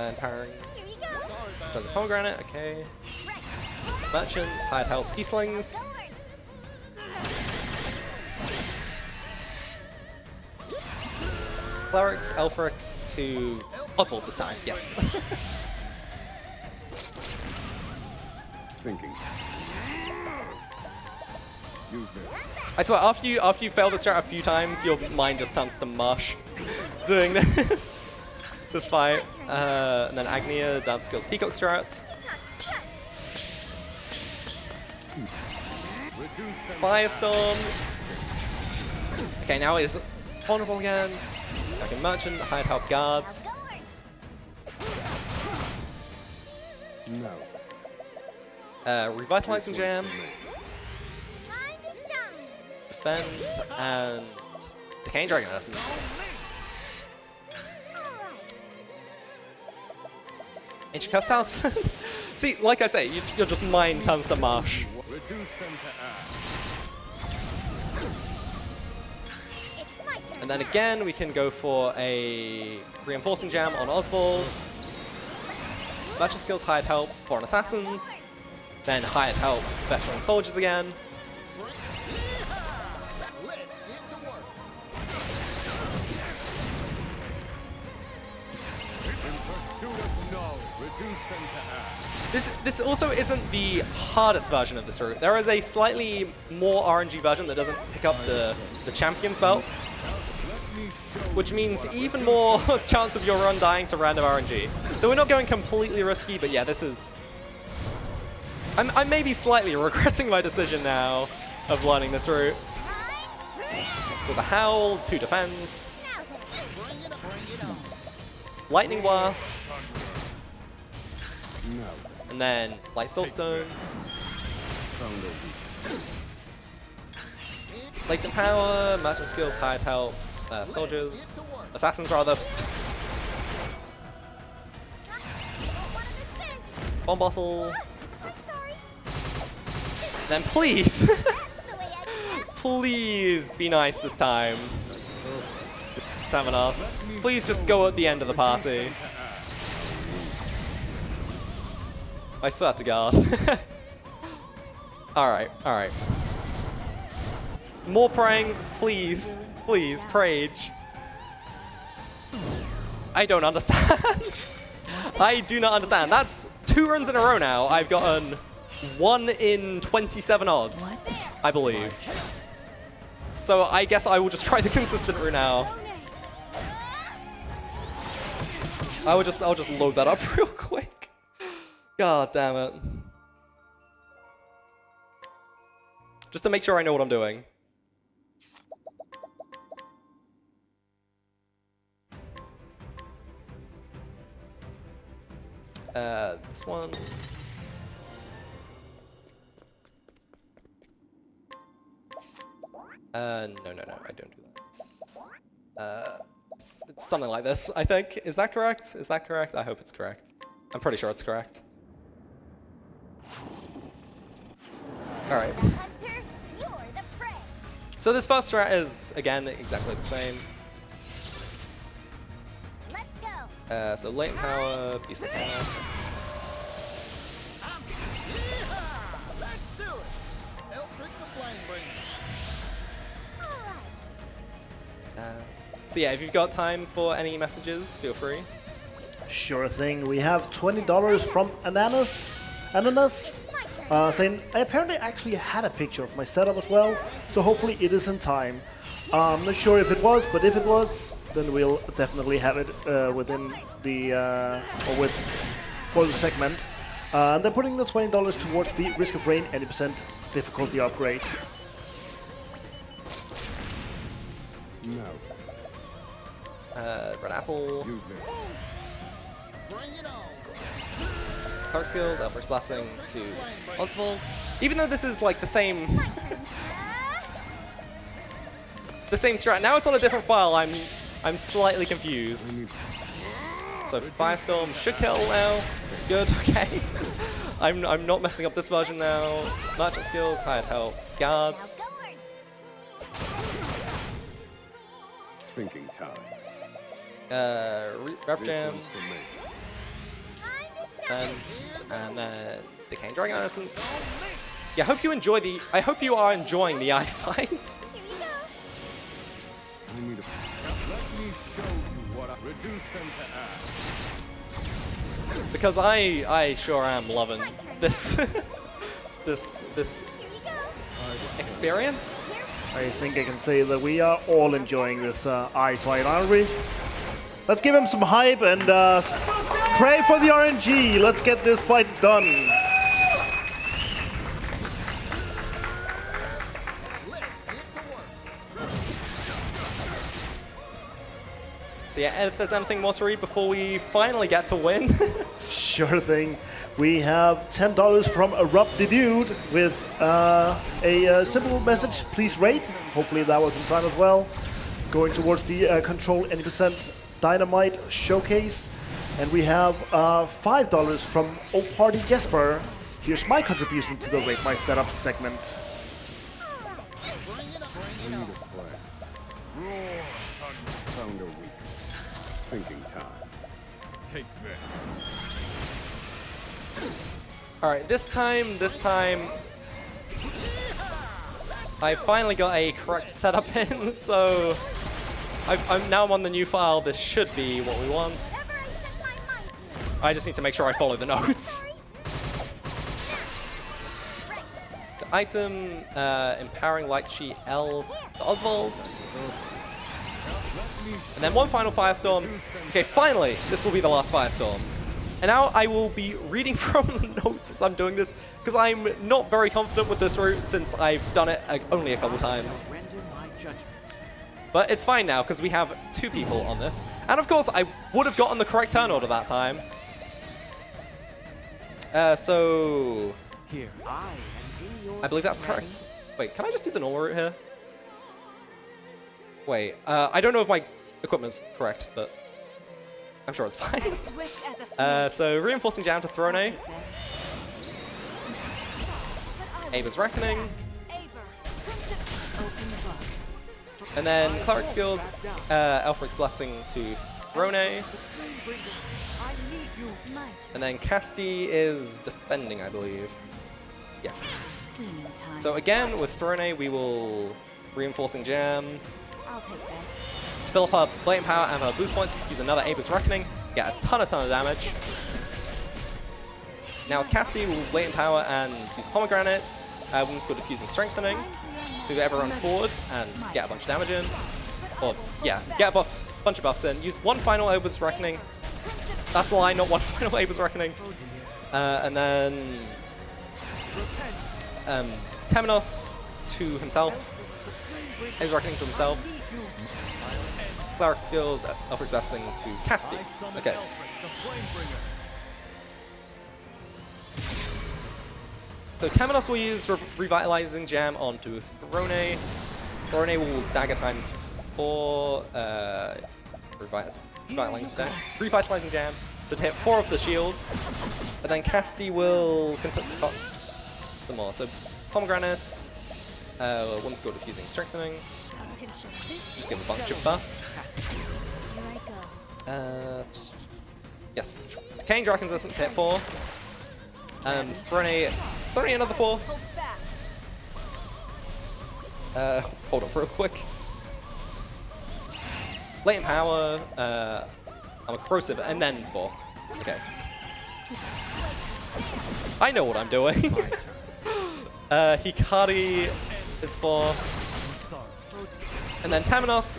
Empowering. Here you go. Does a pomegranate, okay. Merchant, Hide Help, Peacelings. Clerics, Elfric's to Oswald this time, yes. Thinking. Use this. I swear, after you fail this strat a few times, your mind just turns to mush doing this fight. And then Agnia, Dance Skills, Peacock strat. Reduce them. Firestorm. Okay, now it's vulnerable again. Dragon Merchant, Hide Help Guards. No. Revitalizing Jam, Time to shine. Defend, and Decaying Dragon Essence. Alright. Ancient Curse Talisman. See, like I say, you're just mind turns to mush. Reduce them to ash. It's my turn. And then again, we can go for a Reinforcing Jam on Oswald. Merchant Skills, Hired Help, Foreign Assassins. Then Hired Help, Veteran Soldiers again. Let's get to work. In pursuit of knowledge. Reduce them to ash. This also isn't the hardest version of this route. There is a slightly more RNG version that doesn't pick up the Champion's Belt, which means even more chance of your run dying to random RNG. So we're not going completely risky, but yeah, this is I may be slightly regretting my decision now of learning this route. So the Howl, 2 defense. Lightning Blast. And then Light Soulstone. Latent Power, Merchant Skills, Hired Help, Soldiers, Assassins rather. Bomb Bottle. Then please, please be nice this time. Tamanos. Please just go at the end of the party. I swear to God. Alright, alright. More praying, please. Please, Prage. I don't understand. I do not understand. That's 2 runs in a row now. I've gotten 1 in 27 odds, I believe. So I guess I will just try the consistent route now. I'll just load that up real quick. God damn it. Just to make sure I know what I'm doing. This one. No, I don't do that. It's something like this, I think. Is that correct? Is that correct? I hope it's correct. I'm pretty sure it's correct. Alright. So this first strat is, again, exactly the same. So Latent Power, Beast of Power. Let's do it. Electric the flame bringer. So yeah, if you've got time for any messages, feel free. Sure thing. We have $20 from Ananas saying, I apparently actually had a picture of my setup as well, so hopefully it is in time. I'm not sure if it was, but if it was, then we'll definitely have it within the, for the segment. And they're putting the $20 towards the Risk of Rain 80% difficulty upgrade. No. Red Apple. Use this. Bring it on. Dark Skills, Elfric's Blessing to Oswald. Even though this is like the same strat, now it's on a different file. I'm slightly confused. So Firestorm should kill now. Good, okay. I'm not messing up this version now. Merchant Skills, Hired Help, Guards. Thinking time. Rev Jam. This one's for me. And then Decaying Dragon Essence. Yeah, I hope you are enjoying the eye fight. I need a. Let me show you what I reduce them to ash. Because I sure am loving this this experience. I think I can say that we are all enjoying this eye fight, aren't we? Let's give him some hype and pray for the RNG. Let's get this fight done. So yeah, if there's anything more to read before we finally get to win. Sure thing. We have $10 from Erupt the Dude with a simple message, please rate. Hopefully that was in time as well. Going towards the Control 80% Dynamite Showcase. And we have $5 from Old Party Jesper. Here's my contribution to the Rate My Setup segment. I need a plan. Roar, thunder. Found a weakness. Thinking time. Take this. Alright, this time, I finally got a correct setup in, so I'm now on the new file. This should be what we want. I just need to make sure I follow the notes. The item, Empowering Light Sheet L, the Oswald. And then one final Firestorm. Okay, finally, this will be the last Firestorm. And now I will be reading from the notes as I'm doing this, because I'm not very confident with this route since I've done it only a couple times. Render my judgment. But it's fine now, because we have 2 people on this. And of course, I would have gotten the correct turn order that time. So... Here, I am in your I believe that's correct. Wait, can I just do the normal route here? Wait, I don't know if my equipment's correct, but I'm sure it's fine. As swift as a snake. So reinforcing jam to I'll Throné. take this. But I will Abe's hold Reckoning. back. Aber, crimson, open book. And then Cleric skills, Elfric's Blessing to Throné. I need you. Might. And then Casti is defending, I believe. Yes. Cleaning time. So again, with Throné, we will reinforcing jam. I'll take this. To fill up her Blatant Power and her boost points, use another Abe's Reckoning, get a ton of damage. Now with Cassie, we'll Blatant Power and use Pomegranate, Women's Core Diffusing Strengthening, to get everyone forward and get a bunch of damage in. Or, yeah, get a bunch of buffs in. Use one final Abe's Reckoning. That's a lie, not one final Abe's Reckoning. And then... Temenos to himself. Abe's Reckoning to himself. Cleric skills, Elfric's Blessing to Casti. Okay. So Temenos will use Revitalizing Jam onto Throné. Throné will dagger times 4. Revitalizing Jam. So to hit 4 of the shields. And then Casti will some more. So Pomegranates, Women's Core Diffusing Strengthening. Just give a bunch of buffs. Here I go. Yes. Decaying Dragon's Essence hit 4. Throné another 4. Hold back. Hold on real quick. Latent Power, I'm a Corrosive, and then 4. Okay. I know what I'm doing. Hikari is 4. And then Temenos,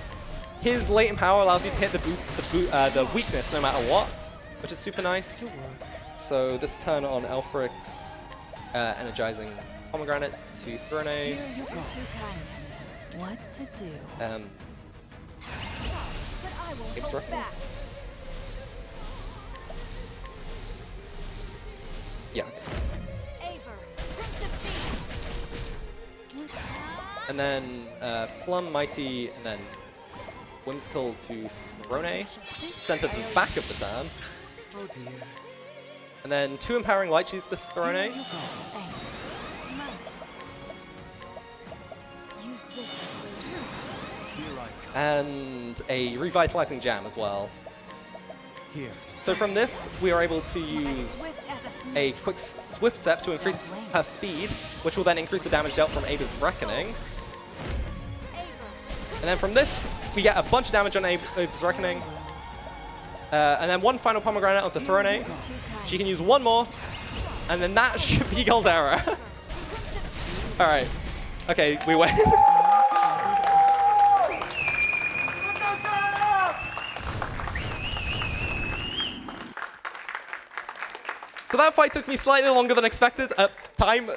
his Latent Power allows you to hit the weakness no matter what, which is super nice. So this turn on Elfric's energizing Pomegranates to Throné. You're too kind, Temenos. What to do? But I will Abe's hold Reckoning? back. Yeah. Aber, crimson beams. And then Plum, Mighty, and then Whimsical to Throné. Sent at the back of the turn. Oh dear. And then 2 Empowering Light Cheese to Throné. Thanks. Might. Use this to clear. Here I come. And a Revitalizing Jam as well. Here. So from this, we are able to As use swift as a a snake. quick Swift Step to increase her speed, which will then increase the damage dealt from Abe's Reckoning. Aber, And then from this, we get a bunch of damage on Abe's Reckoning. And then one final Pomegranate onto Throné. too kind. She can use one more, and then that should be Galdera. Alright. Okay, we win. So that fight took me slightly longer than expected. Time.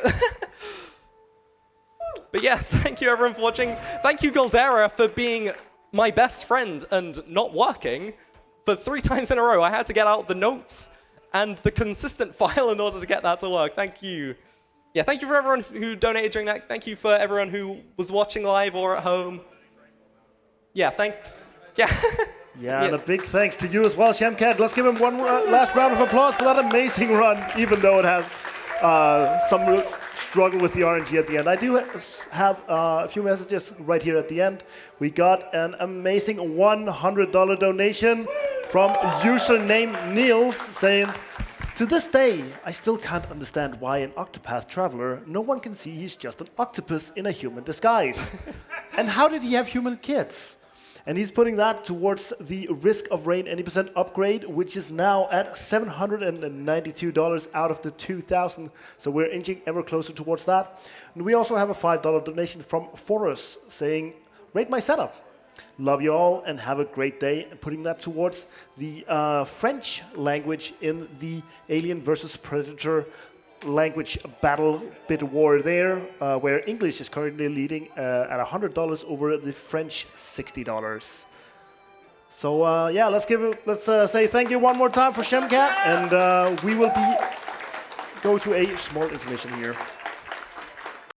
But yeah, thank you everyone for watching. Thank you Galdera for being my best friend and not working for 3 times in a row. I had to get out the notes and the consistent file in order to get that to work. Thank you. Yeah, thank you for everyone who donated during that. Thank you for everyone who was watching live or at home. Yeah, thanks. Yeah. Yeah, and a big thanks to you as well, Shemcat. Let's give him one last round of applause for that amazing run, even though it had some real struggle with the RNG at the end. I do have a few messages right here at the end. We got an amazing $100 donation from username Niels saying, "To this day, I still can't understand why an Octopath traveler, no one can see he's just an octopus in a human disguise. And how did he have human kids?" And he's putting that towards the Risk of Rain 80% upgrade, which is now at $792 out of the 2,000. So we're inching ever closer towards that. And we also have a $5 donation from Forrest saying, "Rate my setup. Love you all and have a great day. And putting that towards the French language in the Alien versus Predator language battle bit war there, where English is currently leading at $100 over the French $60. So yeah, let's say thank you one more time for Shemcat, and we will go to a small intermission here.